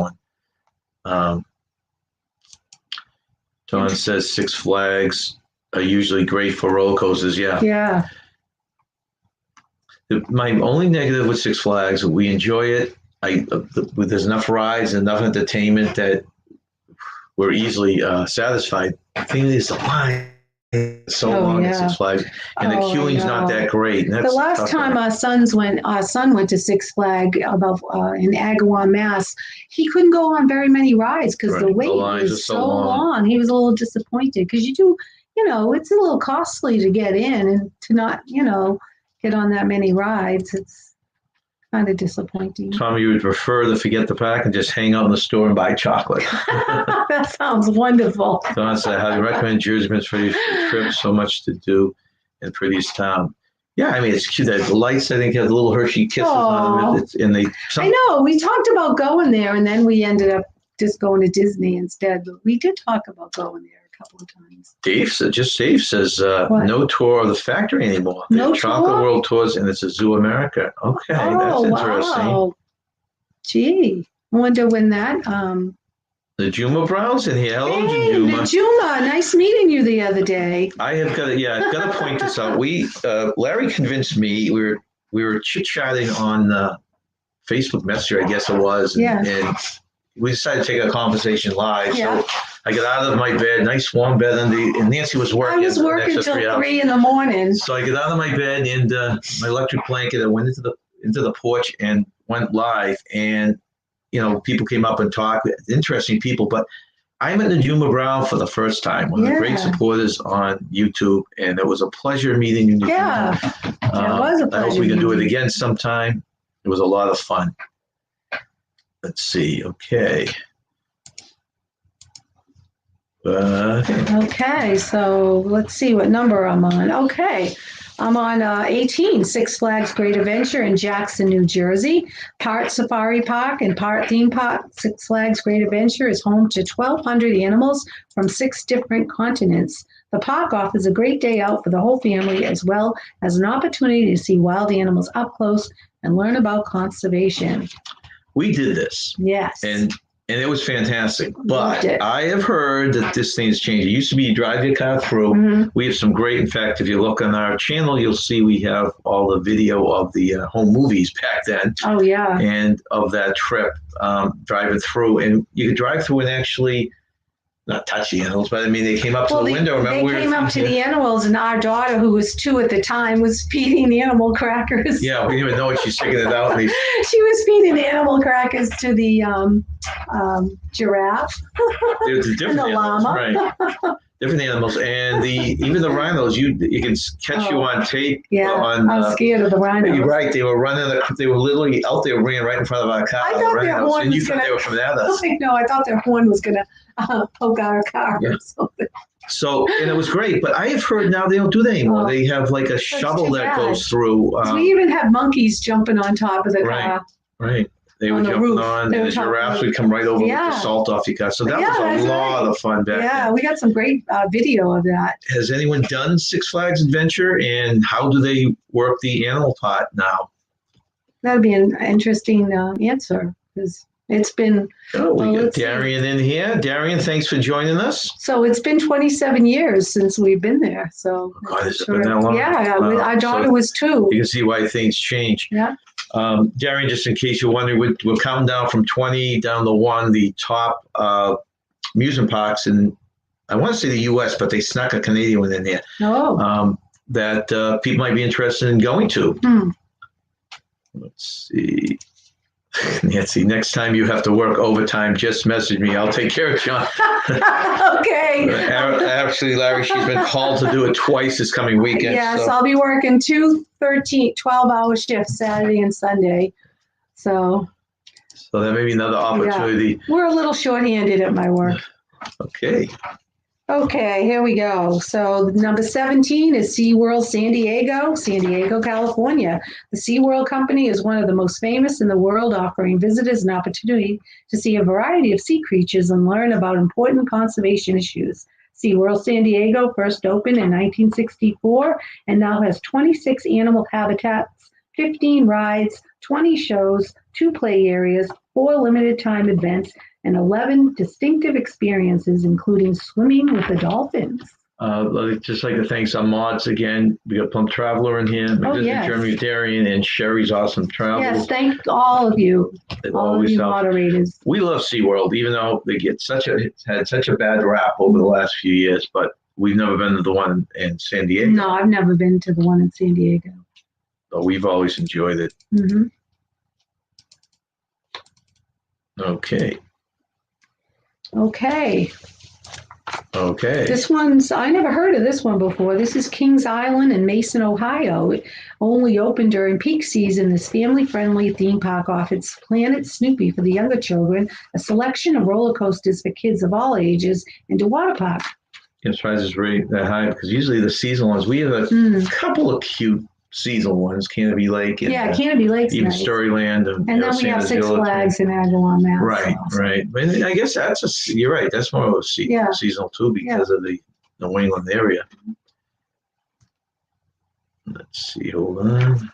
one. John says Six Flags are usually great for roller coasters. Yeah. Yeah. My only negative with Six Flags, we enjoy it. There's enough rides and enough entertainment that we're easily satisfied. The thing is, the line is so long at Six Flags, and the queuing's not that great. And that's the last time our son went to Six Flags in Agawam, Mass, he couldn't go on very many rides because the wait was so long. He was a little disappointed because you do it's a little costly to get in and to not, get on that many rides. It's kind of disappointing. Tom, you would prefer to forget the pack and just hang out in the store and buy chocolate. That sounds wonderful. Don said, how do you recommend Jersey for your trip? So much to do in prettiest town. Yeah, I mean, it's cute. The lights, I think, have little Hershey kisses on them. I know. We talked about going there, and then we ended up just going to Disney instead. But we did talk about going there a couple of times. Dave says, no tour of the factory anymore. No Chocolate tour? World tours, and it's a Zoo America. Okay, that's interesting. Wow. Gee, I wonder when that. The Juma Brown's in here. Hello, Hey, Juma. Juma, nice meeting you the other day. I've got to point this out. Larry convinced me. We were chit-chatting on Facebook Messenger, I guess it was, and we decided to take a conversation live. Yeah. So I got out of my bed, nice warm bed, and Nancy was working. I was working till 3 in the morning. So I got out of my bed and my electric blanket. I went into the porch and went live, and people came up and talked, interesting people, but I met Najuma Brown for the first time, one of the great supporters on YouTube, and it was a pleasure meeting you. Yeah, it was a pleasure. I hope we can do it again sometime. It was a lot of fun. Let's see. Okay. Okay, so let's see what number I'm on. Okay. I'm on 18, Six Flags Great Adventure in Jackson, New Jersey. Part safari park and part theme park. Six Flags Great Adventure is home to 1,200 animals from 6 different continents. The park offers a great day out for the whole family, as well as an opportunity to see wild animals up close and learn about conservation. We did this. Yes. And it was fantastic. But I have heard that this thing has changed. It used to be you drive your car through. Mm-hmm. We have some great, in fact, if you look on our channel, you'll see we have all the video of the home movies back then. Oh, yeah. And of that trip, driving through. And you could drive through and actually not touch the animals, but I mean, they came up to the window. Remember, they came up to the animals, and our daughter, who was 2 at the time, was feeding the animal crackers. Yeah, we didn't even know she was taking it out. She was feeding the animal crackers to the giraffe and the llama. Right. Different animals, and even the rhinos. You can catch you on tape. Yeah, I'm scared of the rhinos. You're right. They were running. They were literally out there running right in front of our car. I thought their horn and you thought they were coming at us. No, I thought their horn was going to poke our car or something. So, and it was great, but I have heard now they don't do that anymore. They have like a shovel that goes through. We even had monkeys jumping on top of the car. Right. They would jump on, and the giraffes would come right over with the salt off your car. So that was a lot of fun back then. Yeah, we got some great video of that. Has anyone done Six Flags Adventure, and how do they work the animal pot now? That'd be an interesting answer, because it's been... Oh, we got Darian in here. Darian, thanks for joining us. So it's been 27 years since we've been there. So God, has it been that long? Yeah, our daughter was 2. You can see why things change. Yeah. Darian, just in case you're wondering, we're counting down from 20 down to 1, the top amusement parks in, I want to say the U.S., but they snuck a Canadian one in there. That people might be interested in going to. Let's see. Nancy, next time you have to work overtime, just message me. I'll take care of John. Okay. Actually, Larry, she's been called to do it twice this coming weekend. Yes, so. I'll be working 2 12-hour shifts Saturday and Sunday. So that may be another opportunity. Yeah. We're a little short-handed at my work. Okay, here we go. So number 17 is SeaWorld San Diego, California. The SeaWorld company is one of the most famous in the world, offering visitors an opportunity to see a variety of sea creatures and learn about important conservation issues. SeaWorld San Diego first opened in 1964 and now has 26 animal habitats, 15 rides, 20 shows, 2 play areas, 4 limited time events, and 11 distinctive experiences, including swimming with the dolphins. Just like to thank some mods again. We got Plum Traveler in here, Jeremy Darian, and Sherry's Awesome Travels. Yes, thank all of you, all of you moderators. We love SeaWorld, even though they had such a bad rap over the last few years, but we've never been to the one in San Diego. No, I've never been to the one in San Diego. But we've always enjoyed it. Mm-hmm. Okay. Okay. This one's, I never heard of this one before. This is Kings Island in Mason, Ohio. It only opened during peak season. This family-friendly theme park offers Planet Snoopy for the younger children, a selection of roller coasters for kids of all ages, and a water park. I'm surprised it's really that high because usually the seasonal ones, we have a couple of cute seasonal ones, Canopy Lake. And, Canopy Lake's even nice. Storyland. And then we have Six Flags and Agawam Mountain. Right, right. And I guess you're right. That's more of a seasonal too because of the New England area. Let's see, hold on.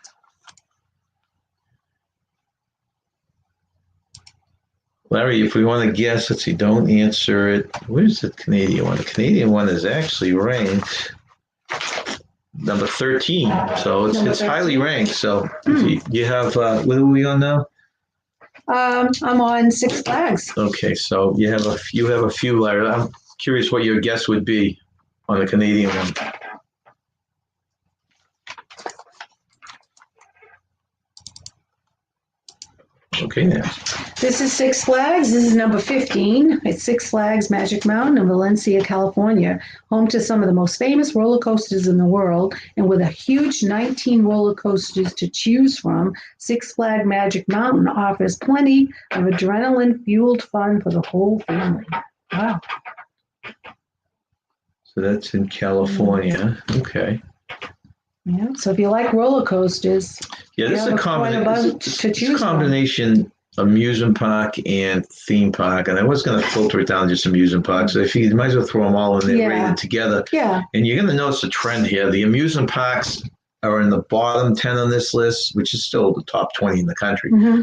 Larry, if we want to guess, let's see, don't answer it. Where's the Canadian one? The Canadian one is actually ranked number 13. So it's highly ranked. So you have, what are we on now? I'm on Six Flags. Okay, so you have a few, Larry. I'm curious what your guess would be on the Canadian one. Okay, now. This is Six Flags. This is number 15. It's Six Flags Magic Mountain in Valencia, California, home to some of the most famous roller coasters in the world. And with a huge 19 roller coasters to choose from, Six Flags Magic Mountain offers plenty of adrenaline-fueled fun for the whole family. Wow. So that's in California. Okay. Yeah. So if you like roller coasters, this is a combination amusement park and theme park. And I was going to filter it down to just amusement parks. So if you might as well throw them all in there rated together. Yeah. And you're going to notice a trend here. The amusement parks are in the bottom 10 on this list, which is still the top 20 in the country. Mm-hmm.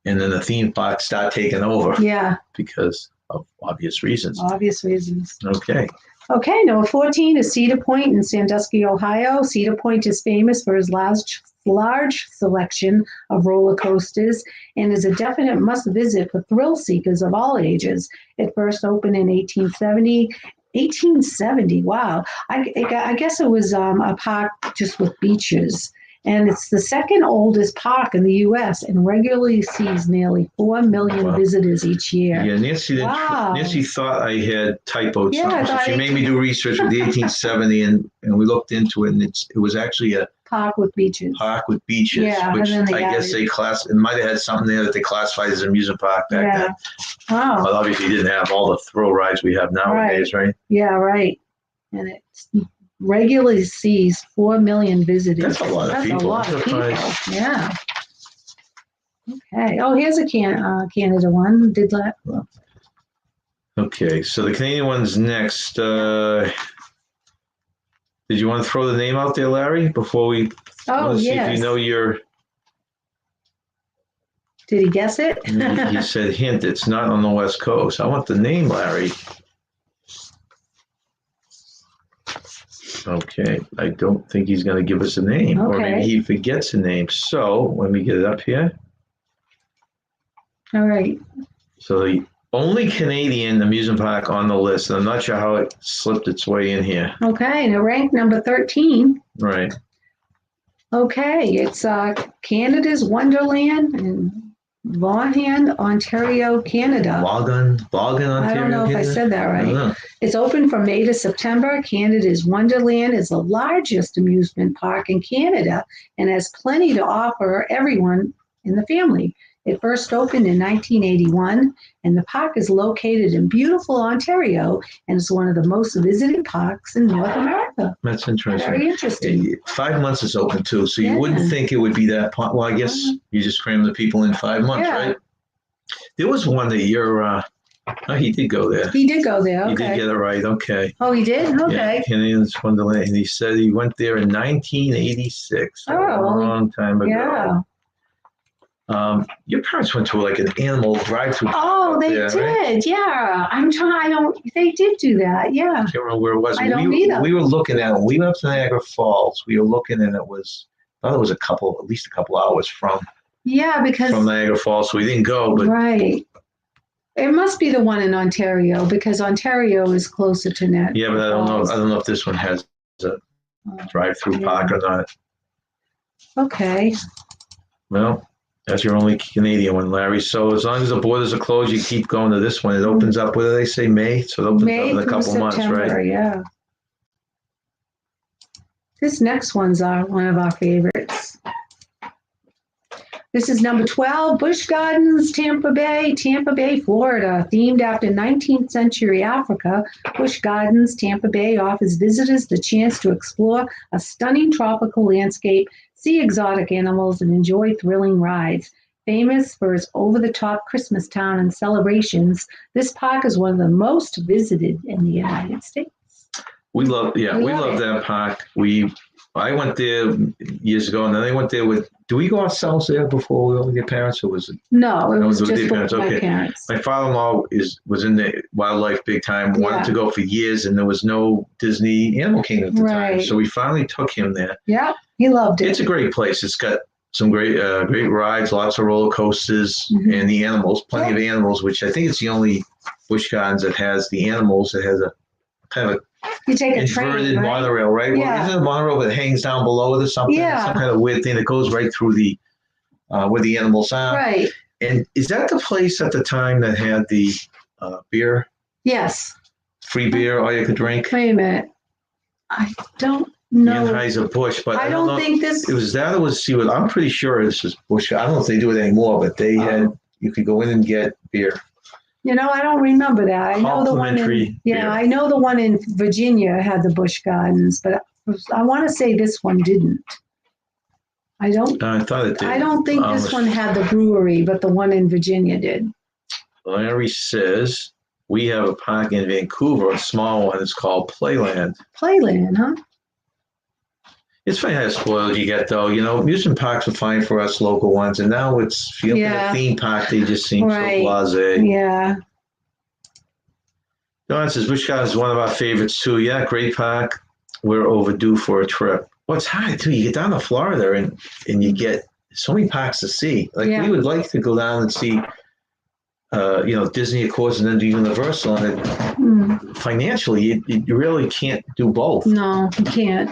And then the theme parks start taking over. Yeah. Because of obvious reasons. Obvious reasons. Okay. Okay, number 14 is Cedar Point in Sandusky, Ohio. Cedar Point is famous for his large selection of roller coasters and is a definite must-visit for thrill seekers of all ages. It first opened in 1870. 1870, wow. I guess it was a park just with beaches. And it's the second oldest park in the U.S. and regularly sees nearly 4 million visitors each year. Yeah, Nancy thought I had typoed something. So she made me do research with the 1870, and we looked into it, and it was actually a park with beaches. Yeah, which I guess it might have had something there that they classified as an amusement park back then. Wow. But obviously it didn't have all the thrill rides we have nowadays, right? Yeah, right. And it regularly sees 4 million visitors. That's a lot of people. Yeah. Okay. Oh, here's a Canada one. Did that? Well. Okay, so the Canadian one's next. Did you want to throw the name out there, Larry, before we? See if you know your. Did he guess it? He said, "Hint: it's not on the West Coast." I want the name, Larry. Okay, I don't think he's going to give us a name, or maybe he forgets a name. So let me get it up here. All right. So the only Canadian amusement park on the list, and I'm not sure how it slipped its way in here. Okay, and it ranked number 13. Right. Okay, it's Canada's Wonderland in Vaughan, Ontario, Canada. Vaughan, Ontario. I don't know if I said that right. It's open from May to September. Canada's Wonderland is the largest amusement park in Canada and has plenty to offer everyone in the family. It first opened in 1981, and the park is located in beautiful Ontario and is one of the most visited parks in North America. That's interesting. Very interesting. 5 months is open too, so you wouldn't think it would be that. Well, I guess you just cram the people in 5 months, right? There was one that you're. He did go there. He did go there. Okay. He did get it right. Okay. Oh, he did. Okay. Yeah, Canadian's Wonderland, and he said he went there in 1986. A long time ago. Yeah. Your parents went to like an animal drive-through. Oh, they did. Right? Yeah. They did do that. Yeah. I can't remember where it was. I don't either. We were looking at it. We went up to Niagara Falls. We were looking, and I thought it was at least a couple hours from Niagara Falls. So we didn't go, but right. It must be the one in Ontario because Ontario is closer to Niagara. Yeah, but I don't know if this one has a drive-through park or not. Okay. Well, That's your only Canadian one, Larry. So as long as the borders are closed, you keep going to this one. It opens up, what do they say, May? So it opens May up in a through couple months, September, right? yeah. This next one's one of our favorites. This is number 12, Busch Gardens, Tampa Bay, Florida. Themed after 19th century Africa, Busch Gardens, Tampa Bay offers visitors the chance to explore a stunning tropical landscape, see exotic animals, and enjoy thrilling rides. Famous for its over-the-top Christmas town and celebrations, this park is one of the most visited in the United States. We love that park. I went there years ago, and then I went there with. Do we go ourselves there before we went with your parents, or was it? No, it was with just your with my parents. My father-in-law was in the wildlife big time. Wanted to go for years, and there was no Disney Animal Kingdom at the time, so we finally took him there. Yeah, he loved it. It's a great place. It's got some great rides, lots of roller coasters, and the animals, plenty of animals. Which I think it's the only Busch Gardens that has the animals. It has a kind of you take a inverted train, right? monorail, right? Yeah. Well, isn't it a monorail that hangs down below it or something? Yeah. Some kind of weird thing that goes right through the where the animals are. Right. And is that the place at the time that had the beer? Yes. Free beer, all you could drink? Wait a minute. I don't know. Anheuser-Busch, but I don't think this. It was that or was Seawood. I'm pretty sure this is Busch. I don't know if they do it anymore, but they had, you could go in and get beer. You know, I don't remember that. I know the one in, I know the one in Virginia had the Busch Gardens, but I want to say this one didn't. I thought it did. I don't think this one had the brewery, but the one in Virginia did. Larry says we have a park in Vancouver, a small one. It's called Playland. Playland, huh? It's funny how spoiled you get, though. You know, amusement parks are fine for us local ones, and now it's feeling a theme park. They just seem so blasé. Yeah. Don says Busch Gardens is one of our favorites too. Yeah, great park. We're overdue for a trip. Well, it's hard too. You get down to Florida and you get so many parks to see. Like we would like to go down and see, Disney, of course, and then do Universal. And financially, you really can't do both. No, you can't.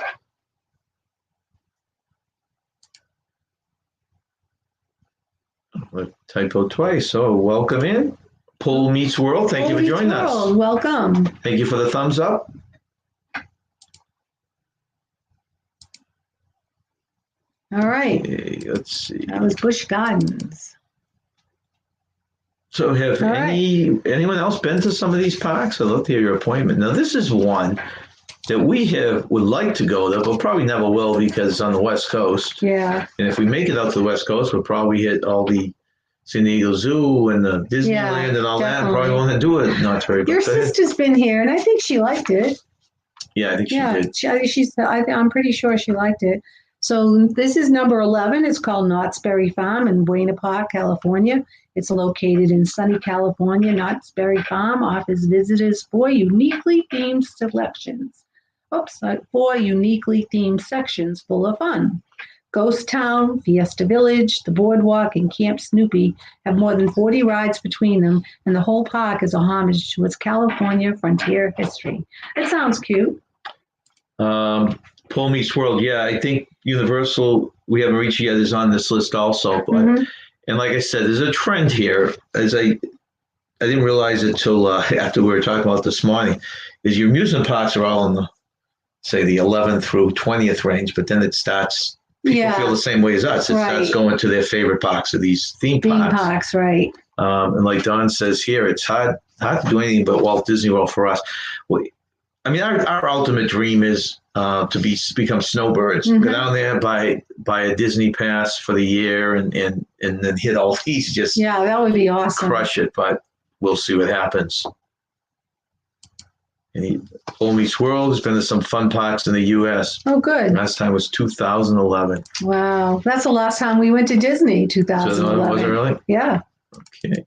Typo twice. So welcome in. Pool Meets World. Thank you for joining us. Welcome. Thank you for the thumbs up. All right. Okay, let's see. That was Busch Gardens. So have anyone else been to some of these parks? I'd love to hear your appointment. Now, this is one that we would like to go there, but probably never will because it's on the West Coast. Yeah. And if we make it out to the West Coast, we'll probably hit all the San Diego Zoo and the Disneyland and all that. Probably want to do it. Not very. Your sister's been here, and I think she liked it. Yeah, I think she did. I'm pretty sure she liked it. So this is number 11. It's called Knott's Berry Farm in Buena Park, California. It's located in sunny California. Knott's Berry Farm offers visitors four uniquely themed sections full of fun. Ghost Town, Fiesta Village, the Boardwalk, and Camp Snoopy have more than 40 rides between them, and the whole park is a homage to its California frontier history. It sounds cute. Pool Meets World, yeah, I think Universal, we haven't reached yet, is on this list also. But and like I said, there's a trend here, as I didn't realize it till after we were talking about this morning, is your amusement parks are all in the, say, the 11th through 20th range, but then it starts. People feel the same way as us. It starts going to their favorite parks or these theme parks. Theme parks, right. And like Don says here, it's hard to do anything but Walt Disney World for us. I mean, our ultimate dream is to become snowbirds. Go down there, buy a Disney pass for the year, and then hit all these. That would be awesome. Crush it, but we'll see what happens. And Pool Meets World has been to some fun parks in the U.S. Oh, good. Last time was 2011. Wow. That's the last time we went to Disney, 2011. So was it really? Yeah. Okay.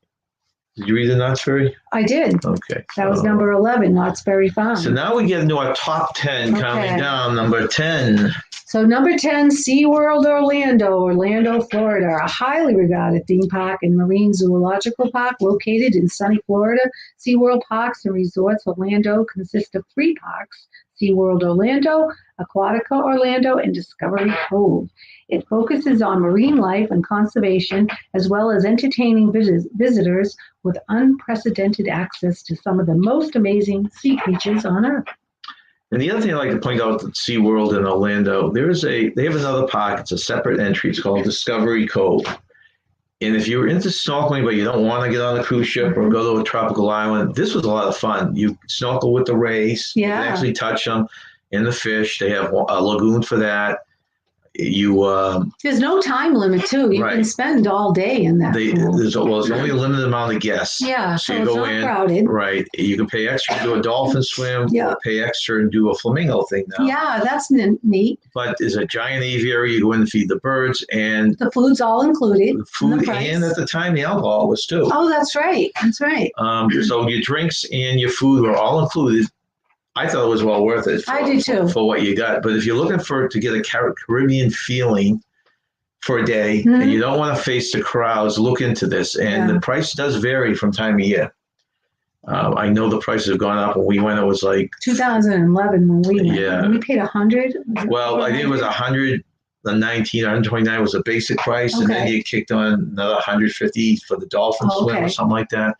Did you read the Knott's Berry? I did. Okay. That was number 11, Knott's Berry Farm. So now we get into our top 10, counting down. Number 10. So number 10, SeaWorld Orlando, Florida, a highly regarded theme park and marine zoological park located in sunny Florida. SeaWorld Parks and Resorts Orlando consists of 3 parks: SeaWorld Orlando, Aquatica Orlando, and Discovery Cove. It focuses on marine life and conservation, as well as entertaining visitors with unprecedented access to some of the most amazing sea creatures on Earth. And the other thing I'd like to point out at SeaWorld in Orlando, they have another park. It's a separate entry. It's called Discovery Cove. And if you're into snorkeling, but you don't want to get on a cruise ship or go to a tropical island, this was a lot of fun. You snorkel with the rays. You can actually touch them and the fish. They have a lagoon for that. There's no time limit too. You can spend all day in that pool. There's only a limited amount of guests. Yeah, so you go in, crowded. Right. You can pay extra to do a dolphin swim, or pay extra and do a flamingo thing now. Yeah, that's neat. But there's a giant aviary. You go in and feed the birds, and the food's all included. The food, and at the time, the alcohol was too. Oh, that's right. That's right. So your drinks and your food were all included. I thought it was well worth it. I do too. For what you got. But if you're looking to get a Caribbean feeling for a day and you don't want to face the crowds, look into this. And the price does vary from time of year. I know the prices have gone up. When we went, it was like 2011 when we went. Yeah. We paid $100. Well, I think it was 100. The 129 was the basic price, and then you kicked on another 150 for the dolphin swim or something like that.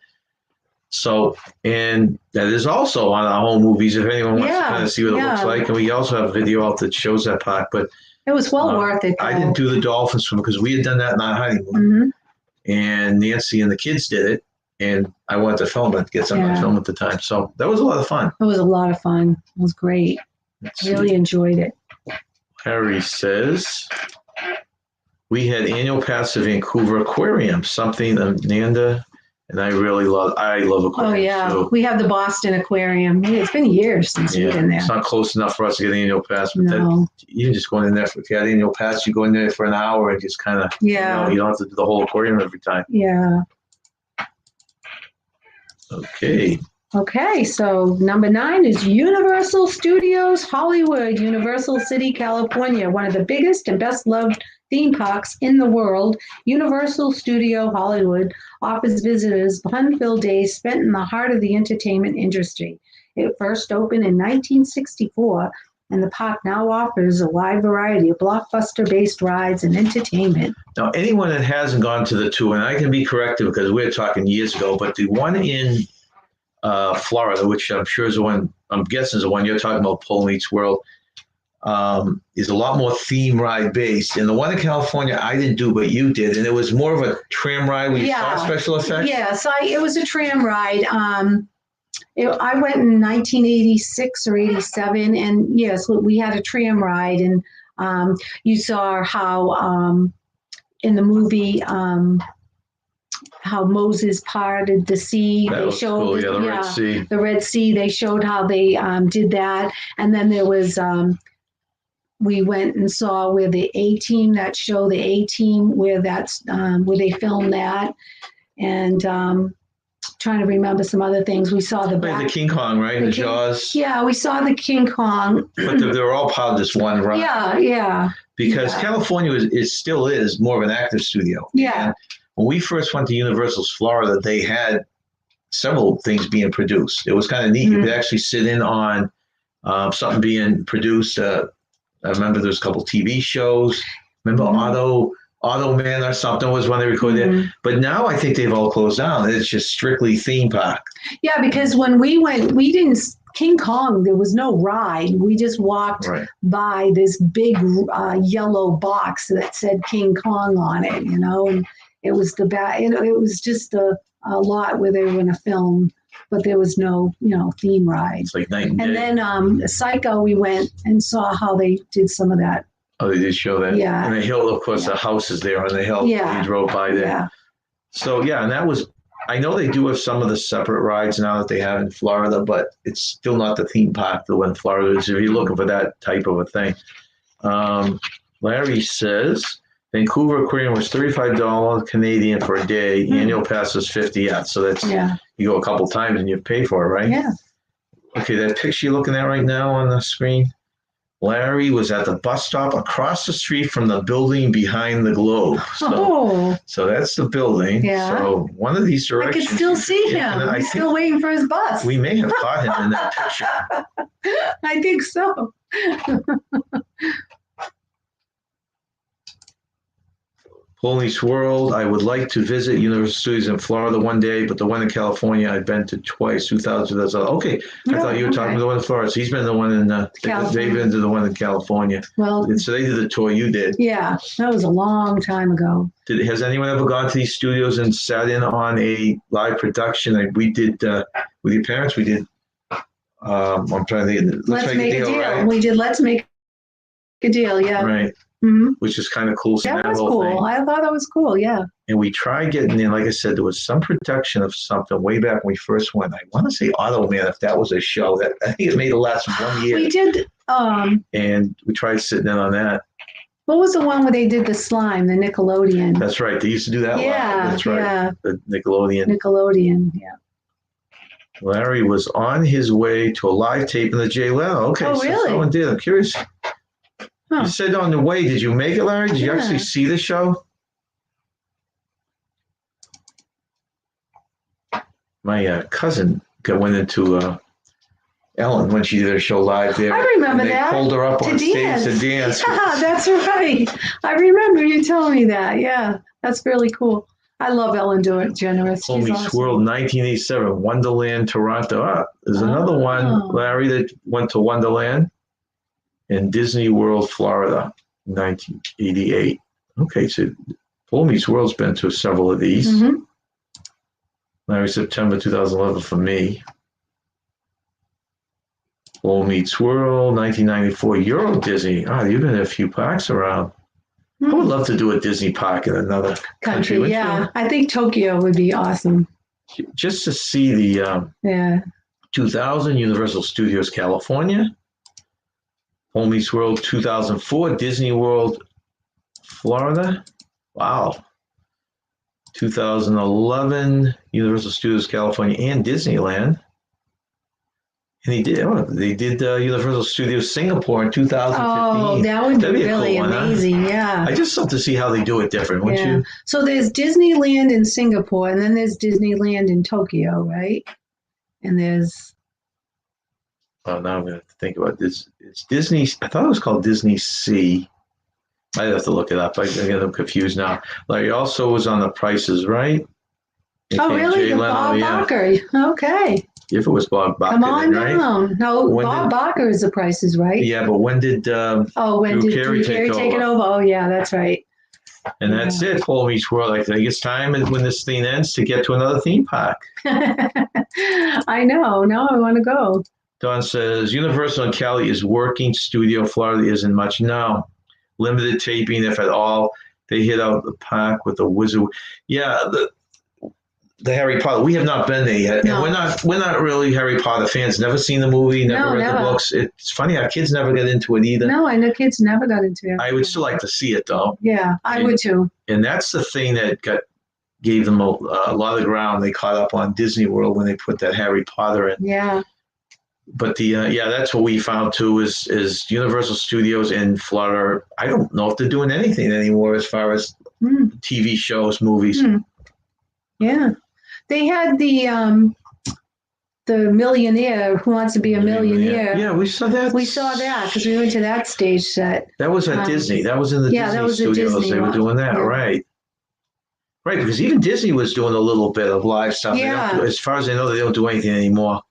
So, and that is also on our home movies if anyone wants to kind of see what it looks like. And we also have a video out that shows that park. But it was well worth it. I didn't do the dolphin swim because we had done that in our honeymoon. And Nancy and the kids did it. And I wanted to film it, get something to film at the time. So that was a lot of fun. It was a lot of fun. It was great. Really enjoyed it. Harry says, we had annual pass to Vancouver Aquarium, something Nanda and I really love aquariums. Oh, yeah. So, we have the Boston Aquarium. It's been years since we've been there. It's not close enough for us to get an annual pass. But you can just go in there. If you had an annual pass, you go in there for an hour and just kind of, you don't have to do the whole aquarium every time. Yeah. Okay, so number 9 is Universal Studios Hollywood, Universal City, California, one of the biggest and best loved theme parks in the world. Universal Studio Hollywood offers visitors fun-filled days spent in the heart of the entertainment industry. It first opened in 1964, and the park now offers a wide variety of blockbuster-based rides and entertainment. Now, anyone that hasn't gone to the two, and I can be corrected because we're talking years ago, but the one in Florida, which I'm sure is the one, I'm guessing is the one you're talking about, Pole Meets World, is a lot more theme ride based. And the one in California I didn't do, but you did. And it was more of a tram ride where you saw special effects? Yes, it was a tram ride. I went in 1986 or 87, and yes, we had a tram ride. And you saw how in the movie, how Moses parted the sea. That was cool. The Red Sea. The Red Sea. They showed how they did that. And then there was, we went and saw where the A-Team, that show, the A-Team, where they filmed that. And trying to remember some other things. We saw the King Kong, right? The Jaws. Yeah, we saw the King Kong. But they're all part of this one ride. Yeah. Because California still is more of an active studio. Yeah. And when we first went to Universal's Florida, they had several things being produced. It was kind of neat. You could actually sit in on something being produced. I remember there was a couple TV shows. Remember Auto Man or something was when they recorded it. But now I think they've all closed down. It's just strictly theme park. Yeah, because when we went, we didn't. King Kong, there was no ride. We just walked by this big yellow box that said King Kong on it, and it was it was just a lot where they were going to film, but there was no, theme ride. It's like night and day. And then Psycho, we went and saw how they did some of that. Oh, they did show that. Yeah. And the hill, of course, the house is there on the hill. Yeah. You drove by there. Yeah. So, and that was, I know they do have some of the separate rides now that they have in Florida, but it's still not the theme park the one Florida is if you're looking for that type of a thing. Larry says, Vancouver Aquarium was $35 Canadian for a day. Annual pass was $50. Yeah, so that's you go a couple times and you pay for it, right? Yeah. Okay, that picture you're looking at right now on the screen, Larry was at the bus stop across the street from the building behind the Globe. So that's the building. Yeah. So one of these I directions. can still see him. He's still waiting for his bus. We may have caught him in that picture. I think so. Police World. I would like to visit Universal Studios in Florida one day, but the one in California I've been to twice. 2000. That's okay. I thought you were talking about the one in Florida. So he's been the one in. They've been to the one in California. Well, so they did the tour. You did. Yeah, that was a long time ago. Has anyone ever gone to these studios and sat in on a live production? Like we did with your parents. We did. I'm trying to think. Let's Make a Deal. Right? We did Let's Make a Deal. Yeah. Right. Mm-hmm. Which is kind of cool. That was cool. Thing. I thought that was cool. Yeah. And we tried getting in. Like I said, there was some production of something way back when we first went. I want to say Automan, if that was a show. That I think it made it last 1 year. We did. And we tried sitting in on that. What was the one where they did the slime? The Nickelodeon. That's right. They used to do that. Yeah. That's right. Yeah. The Nickelodeon. Nickelodeon. Yeah. Larry was on his way to a live tape in the Jay Leno. Okay. Oh, really? So someone did. I'm curious. Huh. You said on the way, did you make it, Larry? Did you actually see the show? My cousin went into Ellen when she did her show live there. I remember that. They pulled her up on stage to dance. Yeah, that's right. I remember you telling me that. Yeah, that's really cool. I love Ellen DeGeneres. Home Meets awesome. World, 1987, Wonderland, Toronto. There's another one, Larry, that went to Wonderland. In Disney World, Florida, 1988. Okay, so Paul Meets World's been to several of these. Mm-hmm. Larry, September 2011 for me. Paul Meets World, 1994, Euro Disney. You've been in a few parks around. I would love to do a Disney park in another country. Yeah, I think Tokyo would be awesome. Just to see the 2000 Universal Studios California. Home Meets World 2004, Disney World, Florida. Wow. 2011, Universal Studios California and Disneyland. And they did Universal Studios Singapore in 2015. Oh, that would be really cool amazing, yeah. I just love to see how they do it different, wouldn't you? So there's Disneyland in Singapore, and then there's Disneyland in Tokyo, right? And there's... Oh, now I'm going to have to think about this. It's Disney. I thought it was called Disney Sea. I'd have to look it up. I get them confused now. Larry also was on The Price is Right. Oh, really? Bob Barker. Okay. If it was Bob Barker. Come on then, down. Right? No, Bob Barker is The Price is Right. Yeah, but when did when did Drew Carey take it over? Oh, yeah, that's right. And that's it, Paul Meets World. I think it's time when this thing ends to get to another theme park. I know. Now I want to go. Don says, Universal in Cali is working. Studio Florida isn't much now. Limited taping, if at all. They hit out the park with the Wizard. Yeah, the Harry Potter. We have not been there yet. No. And we're not really Harry Potter fans. Never seen the movie, never read the books. It's funny, our kids never got into it either. No, I know kids never got into it. I would still like to see it, though. Yeah, I would too. And that's the thing that gave them a lot of ground. They caught up on Disney World when they put that Harry Potter in. Yeah. But that's what we found too is Universal Studios in Florida. I don't know if they're doing anything anymore as far as TV shows, movies. Yeah, they had the Millionaire Who Wants to Be a Millionaire. Yeah, we saw that. We saw that because we went to that stage set. That was at Disney. That was in the Disney Studios. Disney they were doing that, right? Right, because even Disney was doing a little bit of live stuff. Yeah. As far as I know, they don't do anything anymore.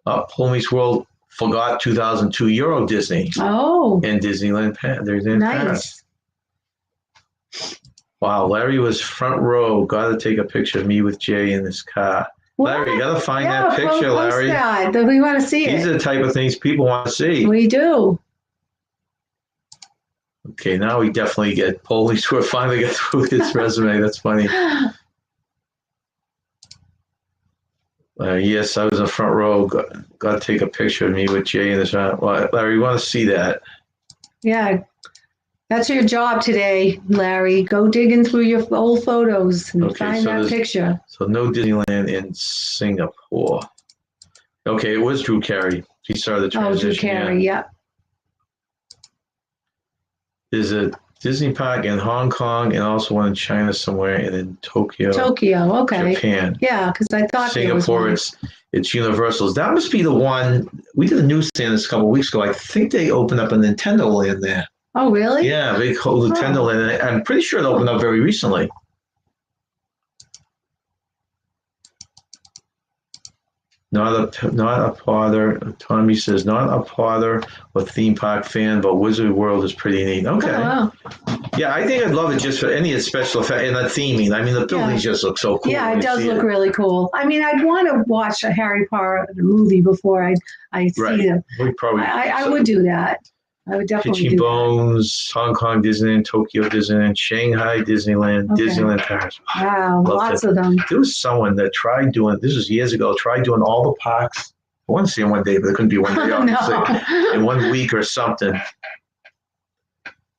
Home Meets World forgot 2002 Euro Disney. Oh. And Disneyland. They're in Paris. Wow, Larry was front row. Got to take a picture of me with Jay in this car. What? Larry, you got to find that picture, Larry. That. We want to see it. These are the type of things people want to see. We do. Okay, now we definitely get police. We're finally get through his resume. That's funny. Yes, I was in the front row. Got to take a picture of me with Jay in this round. Well, Larry, you want to see that? Yeah. That's your job today, Larry. Go digging through your old photos and find that picture. So no Disneyland in Singapore. Okay, it was Drew Carey. He started the transition. Oh, Drew Carey, yeah. There's a Disney park in Hong Kong and also one in China somewhere, and in Tokyo, okay. Japan. Yeah, because I thought Singapore, it's Universal's. That must be the one. We did a newsstand this a couple of weeks ago. I think they opened up a Nintendo Land there. Oh, really? Yeah, big Nintendo Land. I'm pretty sure it opened up very recently. Not a Potter. Tommy says not a Potter or theme park fan, but Wizard World is pretty neat. Okay. Oh, wow. Yeah, I think I'd love it just for any special effect and the theming. I mean, the buildings just look so cool. Yeah, it does look really cool. I mean, I'd want to watch a Harry Potter movie before I see them. I would do that. I would definitely Pitchy do Bones, Hong Kong Disneyland, Tokyo Disneyland, Shanghai Disneyland, Disneyland Paris. Wow, lots of them. There was someone that tried doing, this was years ago, tried doing all the parks. I want to see them one day, but it couldn't be one day, obviously. In 1 week or something.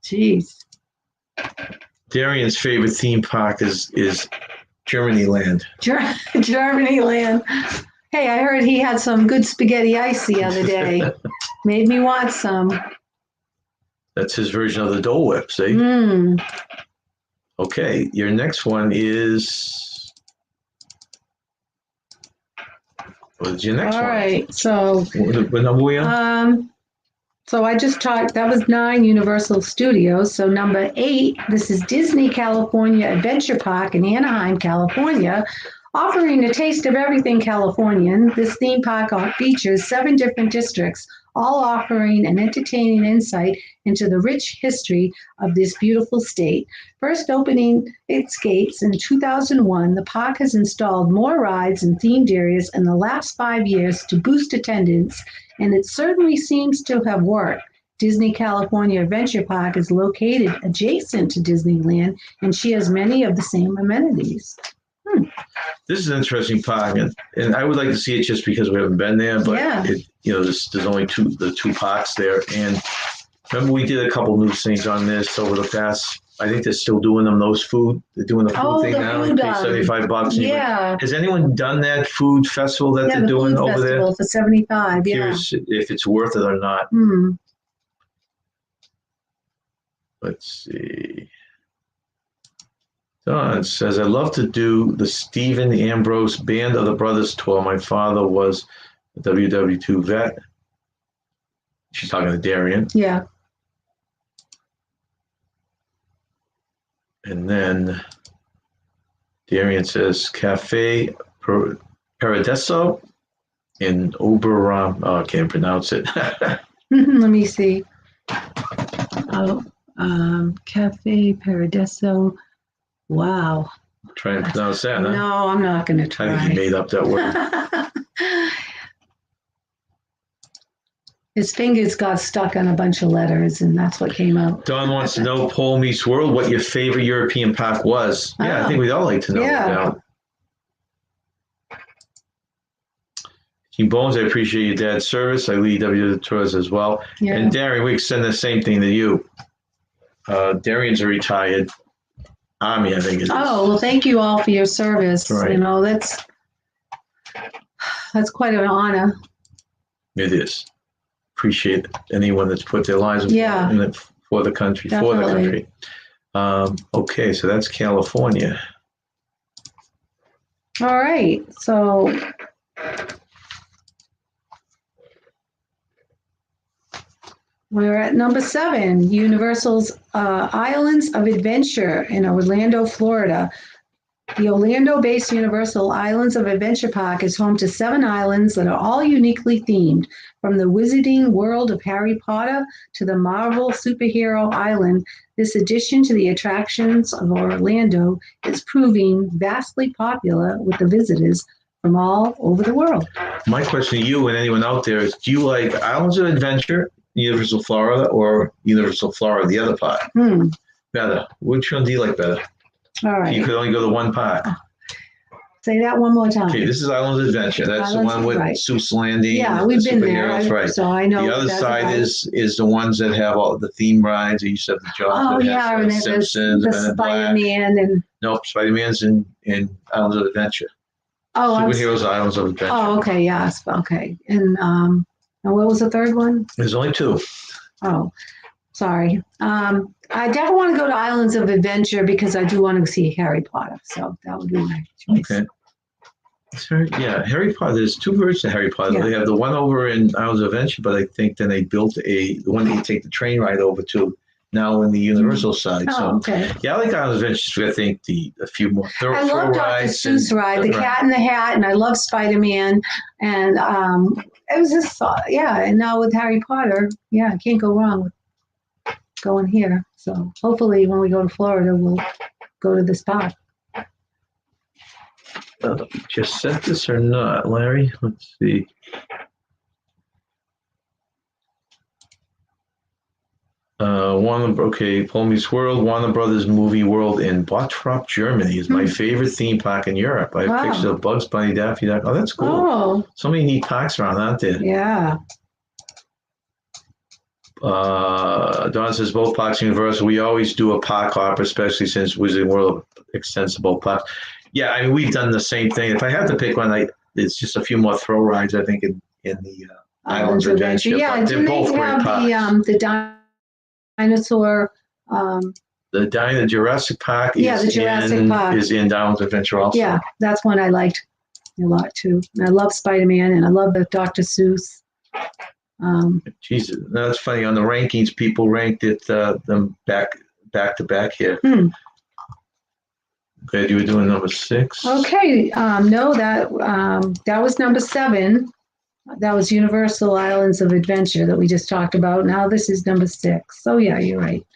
Jeez. Darian's favorite theme park is Germany Land. Germany Land. Hey, I heard he had some good spaghetti ice the other day. Made me want some. That's his version of the Dole Whip, see? Okay, your next one is... What's your next one? All right, so... What number were you on? So I just talked, that was 9 Universal Studios. So number 8, this is Disney California Adventure Park in Anaheim, California, offering a taste of everything Californian. This theme park features 7 different districts, all offering an entertaining insight into the rich history of this beautiful state. First opening its gates in 2001, the park has installed more rides and themed areas in the last 5 years to boost attendance, and it certainly seems to have worked. Disney California Adventure Park is located adjacent to Disneyland and shares many of the same amenities. This is an interesting park, and I would like to see it just because we haven't been there. But there's only the two parks there. And remember, we did a couple news things on this over the past. I think they're still doing them. Those food, they're doing the food thing now. They pay $75. Yeah. Has anyone done that food festival that they're doing over there? For $75. Yeah. Curious if it's worth it or not. Let's see. Don says, I love to do the Stephen Ambrose Band of the Brothers tour. My father was a WW2 vet. She's talking to Darian. Yeah. And then Darian says, Cafe Paradiso in Oberon. Oh, I can't pronounce it. Let me see. Cafe Paradiso. Wow. Try and pronounce that, huh? No, I'm not going to try. I think he made up that word. His fingers got stuck on a bunch of letters, and that's what came out. Don wants to know, Pole Meets World, what your favorite European park was. Yeah, I think we'd all like to know that. Team Bones, I appreciate your dad's service. I lead W tours as well. Yeah. And Darian, we extend the same thing to you. Darian's a retired Army, I think it is. Oh, well, thank you all for your service. Right. You know, that's quite an honor. It is. Appreciate anyone that's put their lives in it for the country, Definitely. Okay, so that's California. All right, so we're at number 7, Universal's Islands of Adventure in Orlando, Florida. The Orlando-based Universal Islands of Adventure Park is home to 7 islands that are all uniquely themed, from the wizarding world of Harry Potter to the Marvel superhero island. This addition to the attractions of Orlando is proving vastly popular with the visitors from all over the world. My question to you and anyone out there is, do you like Islands of Adventure, Universal Florida, or Universal Florida, the other part? Better. Which one do you like better? All right. You could only go to one part. Say that one more time. Okay, this is Islands of Adventure. That's the one with Seuss Landing. Yeah, we've been there. Right. So I know. The other side is the ones that have all the theme rides. You used to have the Jaws. And Simpsons, the Spider-Man and. Nope, Spider-Man's in Islands of Adventure. Oh, Superheroes Islands of Adventure. Oh, okay, yes, okay. And what was the third one? There's only 2. Oh, Sorry. I definitely want to go to Islands of Adventure because I do want to see Harry Potter. So that would be my choice. Okay. Yeah, Harry Potter. There's two versions of Harry Potter. Yeah. They have the one over in Islands of Adventure, but I think then they built the one that you take the train ride over to. Now in the Universal side. Oh, So okay. yeah, I like Islands of Adventure. I think a few more I love Dr. Seuss ride, the Cat in the Hat, and I love Spider-Man. And it was just, and now with Harry Potter, I can't go wrong with going here. So hopefully when we go to Florida, we'll go to this park. Just sent this or not, Larry? Let's see. Polmy's World, Warner Brothers Movie World in Bottrop, Germany is my favorite theme park in Europe. I have pictures of Bugs Bunny, Daffy Duck. Oh, that's cool. Oh. So many neat parks around, aren't there? Yeah. Don says both parks are universal. We always do a park hop, especially since Wizarding World extensible parks. Yeah, I mean, we've done the same thing. If I had to pick one, it's just a few more throw rides, I think, in the Islands of Adventure. Yeah, they're both great parks. The dinosaur. The Jurassic Park is in Islands of Adventure also. Yeah, that's one I liked a lot too. And I love Spider-Man and I love the Dr. Seuss. Jesus, that's funny. On the rankings, people ranked it them back to back here. Glad you were doing number 6. Okay, no, that was number 7. That was Universal Islands of Adventure that we just talked about. Now this is number 6. So yeah, you're right.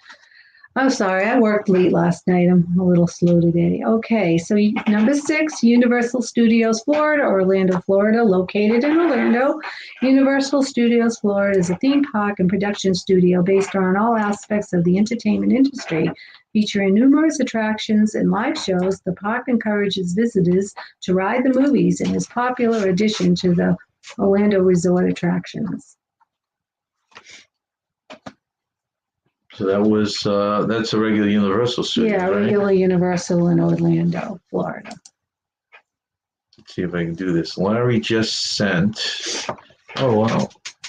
I'm sorry, I worked late last night. I'm a little slow today. Okay, so number 6, Universal Studios Florida, Orlando, Florida, located in Orlando. Universal Studios Florida is a theme park and production studio based on all aspects of the entertainment industry. Featuring numerous attractions and live shows, the park encourages visitors to ride the movies and is a popular addition to the Orlando resort attractions. So that's a regular Universal Studio, yeah, right? Regular Universal in Orlando, Florida. Let's see if I can do this. Larry just sent. Oh wow!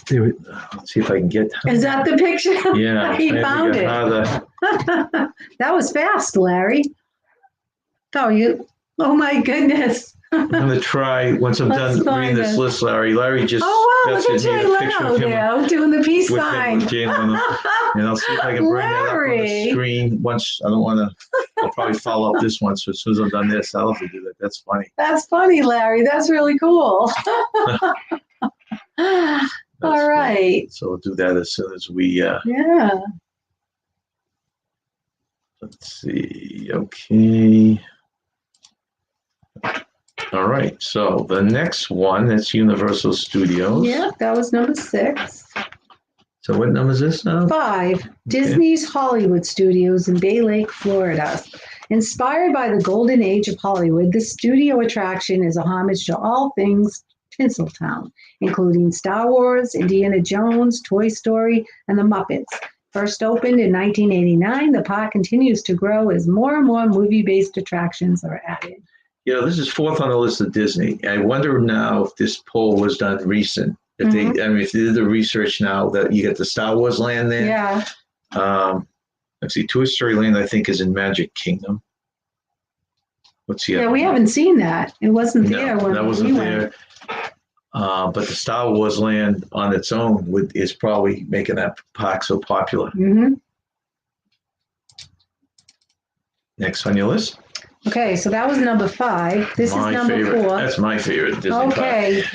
Let's see if I can get. Is that the picture? Yeah, he found it. That was fast, Larry. Oh my goodness. I'm gonna try once I'm done reading this list, Larry. Larry just look at Jay Leno there doing the peace sign. And I'll see if I can bring that up on the screen once. I don't want to. I'll probably follow up this one. So as soon as I'm done this, I'll have to do that. That's funny. That's funny, Larry. That's really cool. All right. Cool. So we'll do that as soon as we. Yeah. Let's see. Okay. All right, so the next one, that's Universal Studios. Yeah, that was number 6. So what number is this now? 5, okay. Disney's Hollywood Studios in Bay Lake, Florida. Inspired by the golden age of Hollywood, this studio attraction is a homage to all things Tinseltown, including Star Wars, Indiana Jones, Toy Story, and the Muppets. First opened in 1989, the park continues to grow as more and more movie-based attractions are added. This is 4th on the list of Disney. I wonder now if this poll was done recent. If if they did the research now that you get the Star Wars land there. Yeah. Let's see, Toy Story Land I think is in Magic Kingdom. Let's see. Yeah, we haven't seen that. It wasn't there when that wasn't there. But the Star Wars land on its own is probably making that park so popular. Mm-hmm. Next on your list. Okay, so that was number 5. This is number 4. That's my favorite Disney park.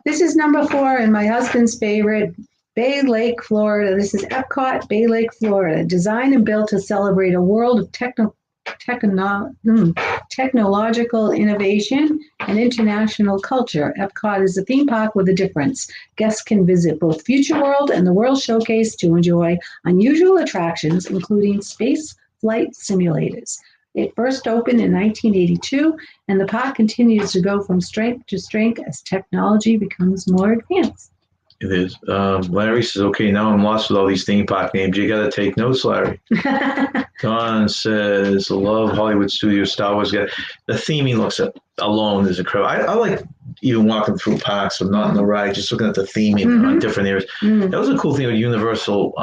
This is number 4 and my husband's favorite, Bay Lake, Florida. This is Epcot, Bay Lake, Florida. Designed and built to celebrate a world of technological innovation and international culture. Epcot is a theme park with a difference. Guests can visit both Future World and the World Showcase to enjoy unusual attractions, including space flight simulators. It first opened in 1982, and the park continues to go from strength to strength as technology becomes more advanced. It is. Larry says, okay, now I'm lost with all these theme park names. You got to take notes, Larry. Don says, love Hollywood Studios, Star Wars. The theming looks alone is incredible. I like even walking through parks, so not on the ride, just looking at the theming on different areas. That was a cool thing with Universal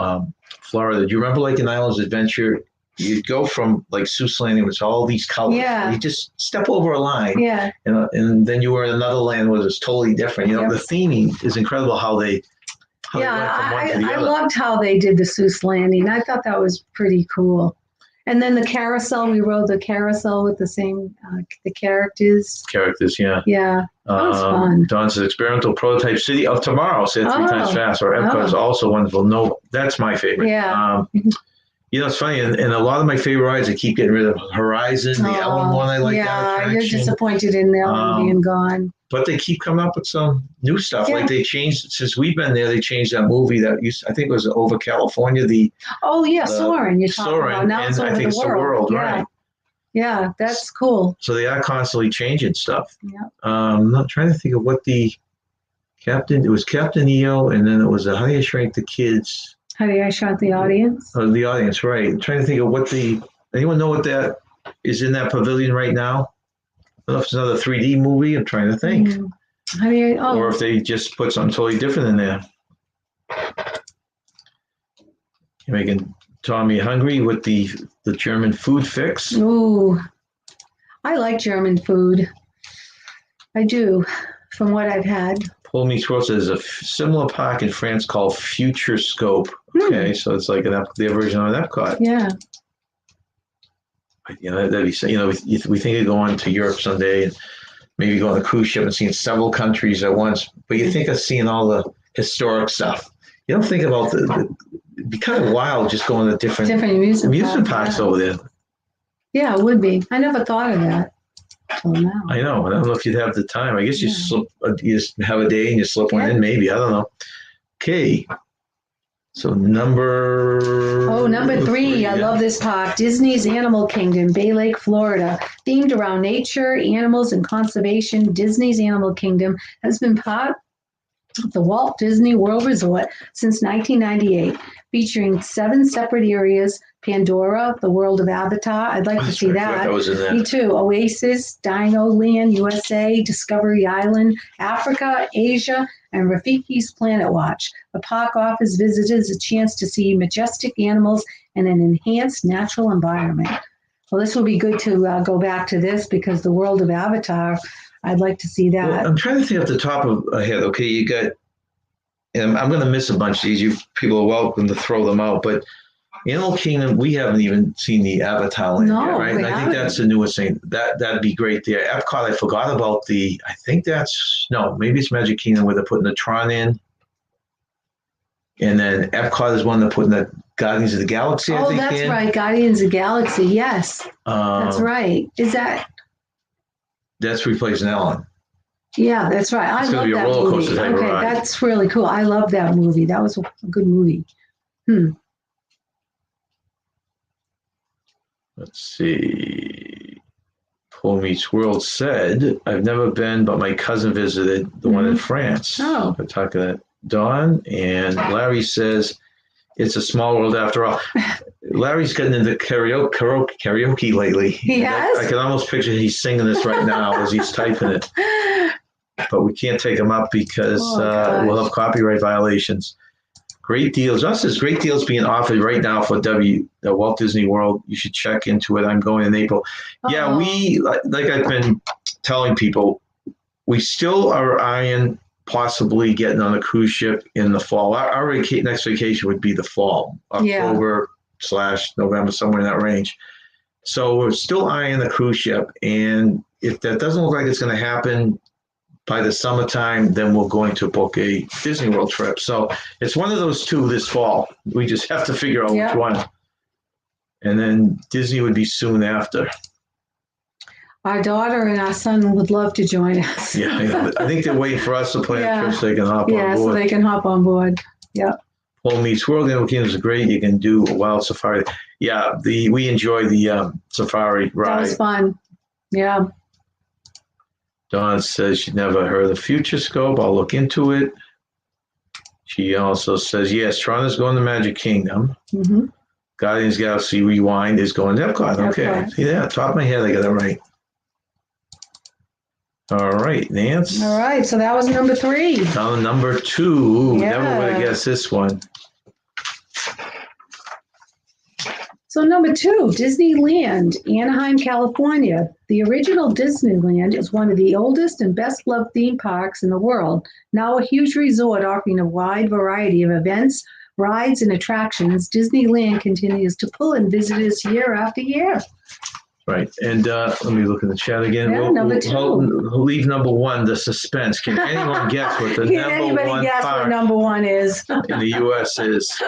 Florida. Do you remember like in Islands Adventure? You'd go from like Seuss Landing with all these colors. Yeah. You just step over a line. Yeah. And then you were in another land where it's totally different. You know, Yep. the theming is incredible how they went from one to the I other. loved how they did the Seuss Landing. I thought that was pretty cool. And then the carousel, we rode the carousel with the same, the characters. Yeah. Yeah, that was fun. Don says, experimental prototype city of tomorrow, said 3 times fast, or Epcot is also wonderful. No, that's my favorite. Yeah. You know, it's funny, and a lot of my favorite rides, I keep getting rid of Horizon, the Ellen one, I like that attraction. You're disappointed in the Ellen being gone. But they keep coming up with some new stuff. Like they changed, since we've been there, they changed that movie that I think it was over California. Soarin', you're talking about. Now it's over I think it's the world, right? Yeah, that's cool. So they are constantly changing stuff. Yeah. I'm not trying to think of what it was Captain EO, and then it was How Do You Shrink the Kids? How Do I Shrink the Audience? Oh, the audience, right. I'm trying to think of anyone know what that is in that pavilion right now? I don't know if it's another 3D movie. I'm trying to think. Or if they just put something totally different in there. You're making Tommy hungry with the German food fix. Ooh, I like German food. I do, from what I've had. Paul Meets World says a similar park in France called Future Scope. Okay, so it's like their version of Epcot. Yeah. You know, that'd be, you know, we think of going to Europe someday and maybe go on a cruise ship and seeing several countries at once, but you think of seeing all the historic stuff. You don't think about it'd be kind of wild just going to different amusement parks over there. Yeah, it would be. I never thought of that till now. I know. I don't know if you'd have the time. I guess you just have a day and you slip one in, maybe. I don't know. Okay. So number 3. I love this park. Disney's Animal Kingdom, Bay Lake, Florida. Themed around nature, animals, and conservation, Disney's Animal Kingdom has been part of the Walt Disney World Resort since 1998, featuring 7 separate areas: Pandora, the world of Avatar. I'd like to see that. That was in there. Me too. Oasis, Dino Land, USA, Discovery Island, Africa, Asia, and Rafiki's Planet Watch. The park offers visitors a chance to see majestic animals in an enhanced natural environment. Well, this will be good to go back to this, because the world of Avatar, I'd like to see that. Well, I'm trying to think off the top of my head. Okay, you got, and I'm going to miss a bunch of these. You people are welcome to throw them out, but Animal Kingdom, we haven't even seen the Avatar land yet, right? And I think that's the newest thing. That'd be great there. Epcot, I forgot about maybe it's Magic Kingdom where they're putting the Tron in. And then Epcot is one they're putting the Guardians of the Galaxy, I think. That's right. Guardians of the Galaxy, yes. That's right. That's replacing Ellen. Yeah, that's right. I love that movie. Okay, that's really cool. I love that movie. That was a good movie. Let's see. Paul Meets World said, I've never been, but my cousin visited the one in France. Oh. We're talking to Dawn, and Larry says, it's a small world after all. Larry's getting into karaoke lately. He has? I can almost picture he's singing this right now as he's typing it. But we can't take him up because we'll have copyright violations. Great deals. Just as great deals being offered right now for the Walt Disney World. You should check into it. I'm going in April. Yeah, we, like I've been telling people, we still are eyeing possibly getting on a cruise ship in the fall. Our next vacation would be the fall, October/November, somewhere in that range. So we're still eyeing the cruise ship. And if that doesn't look like it's going to happen by the summertime, then we're going to book a Disney World trip. So it's one of those two this fall. We just have to figure out which one. And then Disney would be soon after. Our daughter and our son would love to join us. Yeah, I think they're waiting for us to plan a trip so they can hop on board. Yeah, so they can hop on board. Yep. Paul Meets World, Animal Kingdom is great. You can do a wild safari. Yeah, we enjoy the safari ride. That was fun. Yeah. Dawn says she never heard of Future Scope. I'll look into it. She also says, yes, Tron is going to Magic Kingdom. Mm-hmm. Guardians of the Galaxy Rewind is going to Epcot. Okay. See that? Top of my head, I got it right. All right, Nance. All right, so that was number 3. Now number 2. Never would have guessed this one. So number 2, Disneyland, Anaheim, California. The original Disneyland is one of the oldest and best-loved theme parks in the world. Now a huge resort offering a wide variety of events, rides, and attractions, Disneyland continues to pull in visitors year after year. Right. And let me look in the chat again. Yeah, number 2. We'll leave number 1, the suspense. Can anyone guess what the number 1 guess park what number 1 is? in the U.S. is?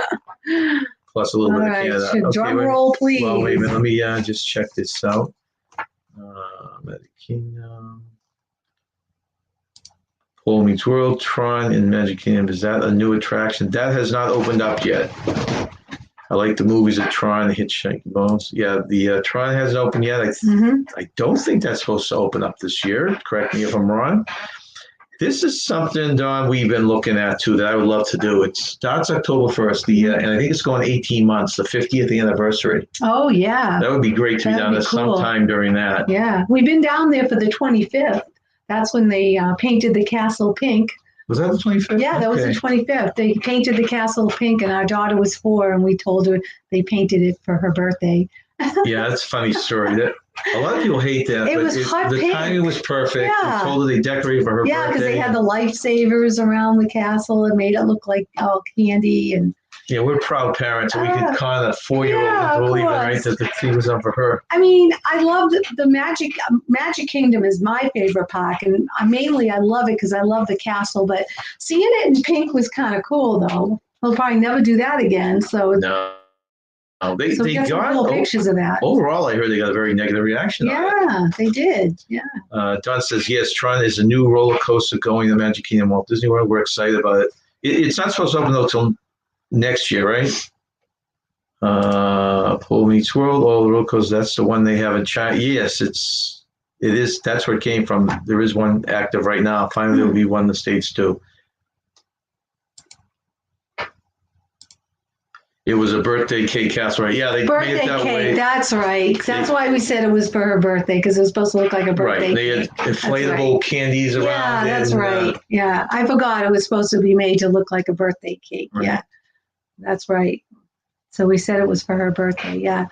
Plus a little bit of Canada. Okay, drum roll, please. Well, wait a minute. Let me just check this out. Magic Kingdom. Bowl Meets World, Tron in Magic Kingdom. Is that a new attraction? That has not opened up yet. I like the movies of Tron, Hitchhiking Bones. Yeah, the Tron hasn't opened yet. I don't think that's supposed to open up this year. Correct me if I'm wrong. This is something, Don, we've been looking at too that I would love to do. It starts October 1st, and I think it's going 18 months, the 50th anniversary. Oh, yeah. That would be great to be down there sometime during that. Yeah, we've been down there for the 25th. That's when they painted the castle pink. Was that the 25th? Yeah, that was the 25th. They painted the castle pink, and our daughter was 4, and we told her they painted it for her birthday. Yeah, that's a funny story. A lot of people hate that, but the timing was perfect. Yeah. They told her they decorated for her birthday. Yeah, because they had the lifesavers around the castle and made it look like all candy. And yeah, we're proud parents, and we could con a 4-year-old into believing right that the tree was up for her. I mean, I love the Magic Kingdom is my favorite park, and mainly I love it because I love the castle. But seeing it in pink was kind of cool, though. We'll probably never do that again. So no. They got cool pictures of that. Overall, I heard they got a very negative reaction. Yeah, they did. Yeah. Don says, yes, Tron is a new roller coaster going to Magic Kingdom Walt Disney World. We're excited about it. It's not supposed to open until next year, right? Bowl Meets World, all the roller coasters. That's the one they have in China. Yes, it is. That's where it came from. There is one active right now. Finally, there will be one in the States too. It was a birthday cake castle, right? Yeah, they made it that way. That's right. That's why we said it was for her birthday, because it was supposed to look like a birthday cake. Right, they had inflatable candies around. Yeah, that's right. Yeah, I forgot it was supposed to be made to look like a birthday cake. Right. Yeah, that's right. So we said it was for her birthday. Yeah.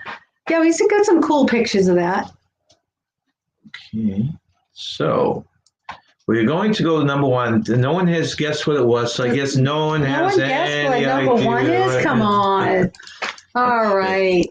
Yeah, we got some cool pictures of that. Okay, so we're going to go to number 1. No one has guessed what it was, so I guess no one has guessed what number 1 is? Come on. All right.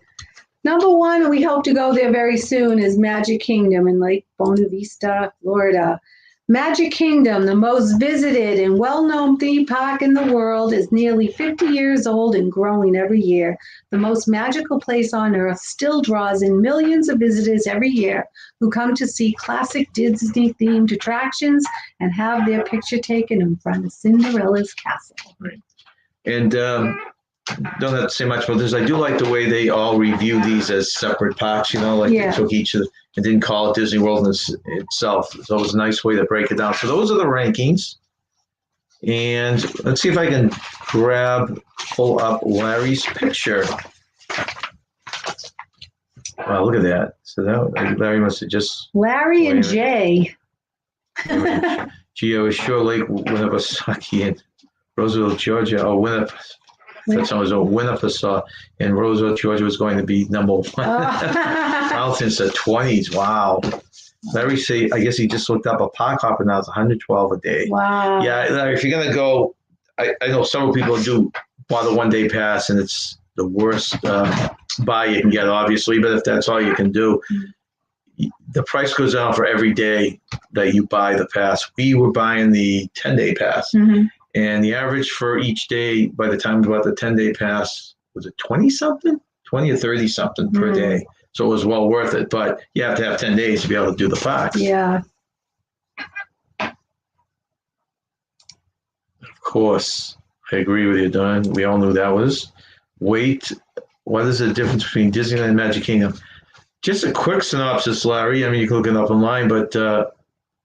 Number 1, we hope to go there very soon, is Magic Kingdom in Lake Buena Vista, Florida. Magic Kingdom, the most visited and well-known theme park in the world, is nearly 50 years old and growing every year. The most magical place on earth still draws in millions of visitors every year who come to see classic Disney-themed attractions and have their picture taken in front of Cinderella's castle. Right. And don't have to say much about this. I do like the way they all review these as separate parks, they took each of and didn't call it Disney World itself. So it was a nice way to break it down. So those are the rankings. And let's see if I can pull up Larry's picture. Wow, look at that. So Larry must have just... Larry and Jay. Gee, I was sure Lake Winnipesaukee and Roseville, Georgia. That's always Winnipesaukee, and Roseville, Georgia was going to be number 1. Well, since the 20s, wow. Larry say, I guess he just looked up a park hopper now. It's $112 a day. Wow. Yeah, Larry, if you're gonna go, I know several people do buy the 1-day pass, and it's the worst buy you can get, obviously. But if that's all you can do, the price goes down for every day that you buy the pass. We were buying the 10-day pass. Mm-hmm. And the average for each day, by the time we bought the 10-day pass, was it 20-something? 20 or 30-something per day. So it was well worth it. But you have to have 10 days to be able to do the parks. Yeah. Of course, I agree with you, Don. We all knew that was. Wait, what is the difference between Disneyland and Magic Kingdom? Just a quick synopsis, Larry. I mean, you can look it up online, but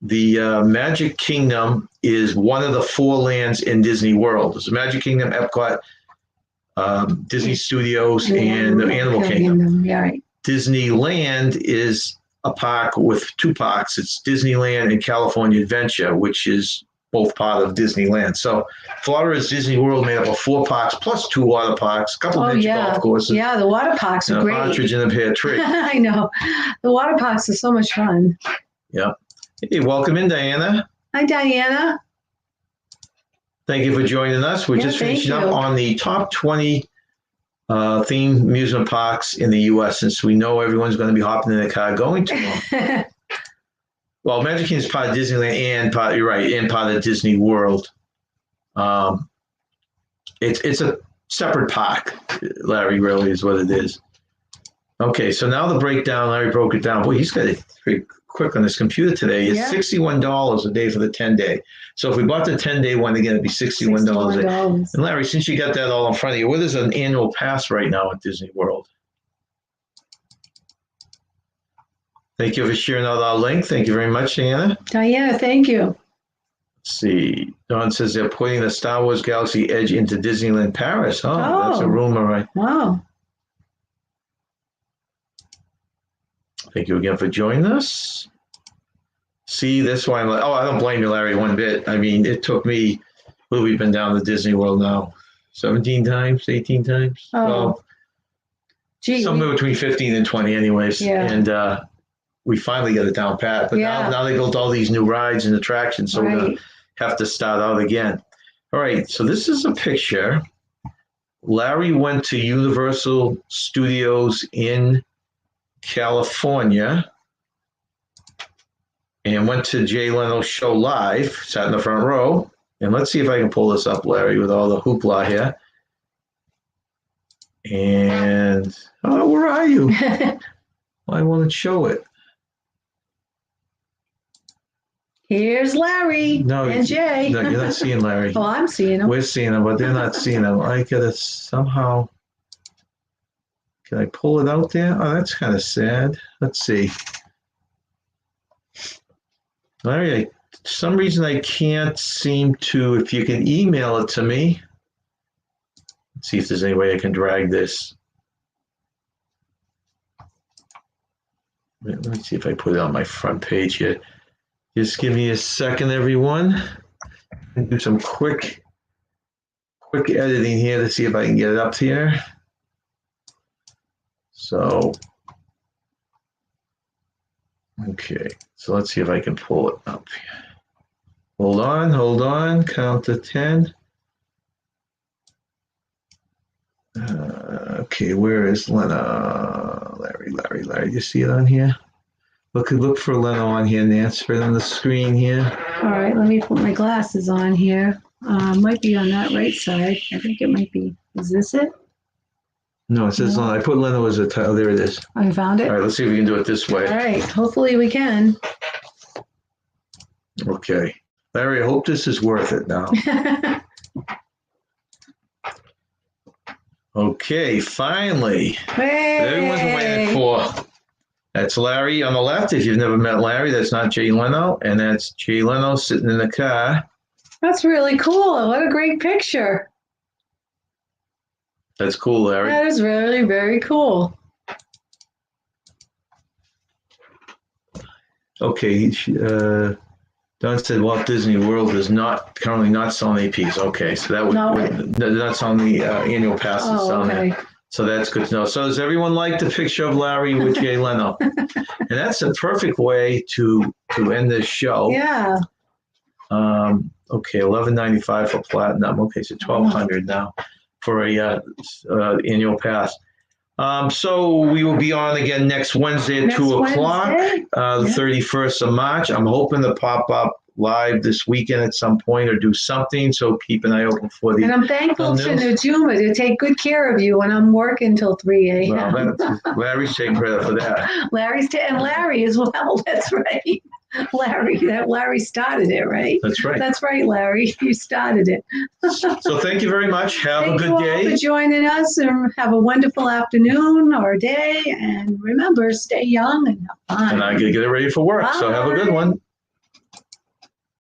the Magic Kingdom is one of the 4 lands in Disney World. There's Magic Kingdom, Epcot, Disney Studios, and the Animal Kingdom. Yeah, right. Disneyland is a park with 2 parks. It's Disneyland and California Adventure, which is both part of Disneyland. So Florida's Disney World made up of 4 parks plus 2 water parks, a couple of golf courses. Yeah, the water parks are great. Partridge in a pear tree. I know. The water parks are so much fun. Yeah. Hey, welcome in, Diana. Hi, Diana. Thank you for joining us. We're just finishing up on the top 20 themed amusement parks in the U.S. since we know everyone's going to be hopping in the car going to them. Well, Magic Kingdom is part of Disneyland and you're right, and part of Disney World. It's a separate park, Larry, really is what it is. Okay, so now the breakdown, Larry broke it down. Boy, he's got it pretty quick on his computer today. It's $61 a day for the 10-day. So if we bought the 10-day one, again, it'd be $61 a day. And Larry, since you got that all in front of you, what is an annual pass right now at Disney World? Thank you for sharing out our link. Thank you very much, Diana. Diana, thank you. Let's see. Don says they're putting the Star Wars Galaxy Edge into Disneyland Paris. Oh, that's a rumor, right? Wow. Thank you again for joining us. See, that's why I'm like, I don't blame you, Larry, one bit. I mean, it took me, we've been down to Disney World now 17 times, 18 times. Oh. Well, somewhere between 15 and 20 anyways. Yeah. And we finally got it down pat. But now they built all these new rides and attractions, so we're going to have to start out again. All right, so this is a picture. Larry went to Universal Studios in California and went to Jay Leno's show live, sat in the front row. And let's see if I can pull this up, Larry, with all the hoopla here. And, where are you? Why won't it show it? Here's Larry and Jay. No, you're not seeing Larry. Oh, I'm seeing him. We're seeing him, but they're not seeing him. I gotta somehow. Can I pull it out there? Oh, that's kind of sad. Let's see. Larry, for some reason I can't seem to, if you can email it to me. Let's see if there's any way I can drag this. Let me see if I put it on my front page here. Just give me a second, everyone. And do some quick editing here to see if I can get it up here. So, okay. So let's see if I can pull it up here. Hold on. Count to 10. Okay, where is Lena? Larry. You see it on here? Look for Leno on here, Nance, right on the screen here. All right, let me put my glasses on here. Might be on that right side. I think it might be. Is this it? No, it says Leno. I put Leno as a title. There it is. I found it. All right, let's see if we can do it this way. All right, hopefully we can. Okay. Larry, I hope this is worth it now. Okay, finally. Hey. Everyone's waiting for. That's Larry on the left. If you've never met Larry, that's not Jay Leno. And that's Jay Leno sitting in the car. That's really cool. What a great picture. That's cool, Larry. That is really, very cool. Okay. Don said Walt Disney World is currently not selling APs. Okay, so that would that's on the annual passes. Oh, okay. So that's good to know. So does everyone like the picture of Larry with Jay Leno? And that's a perfect way to end this show. Yeah. Okay, $11.95 for platinum. Okay, so $1,200 now for a annual pass. So we will be on again next Wednesday at 2 o'clock, the 31st of March. I'm hoping to pop up live this weekend at some point or do something. So keep an eye open for the. And I'm thankful to Najuma to take good care of you when I'm working till 3 a.m. Well, Larry's taking credit for that. And Larry as well. That's right. Larry started it, right? That's right. That's right, Larry. You started it. So thank you very much. Have a good day. Thank you all for joining us, and have a wonderful afternoon or day. And remember, stay young and have fun. And I gotta get ready for work. Bye. So have a good one.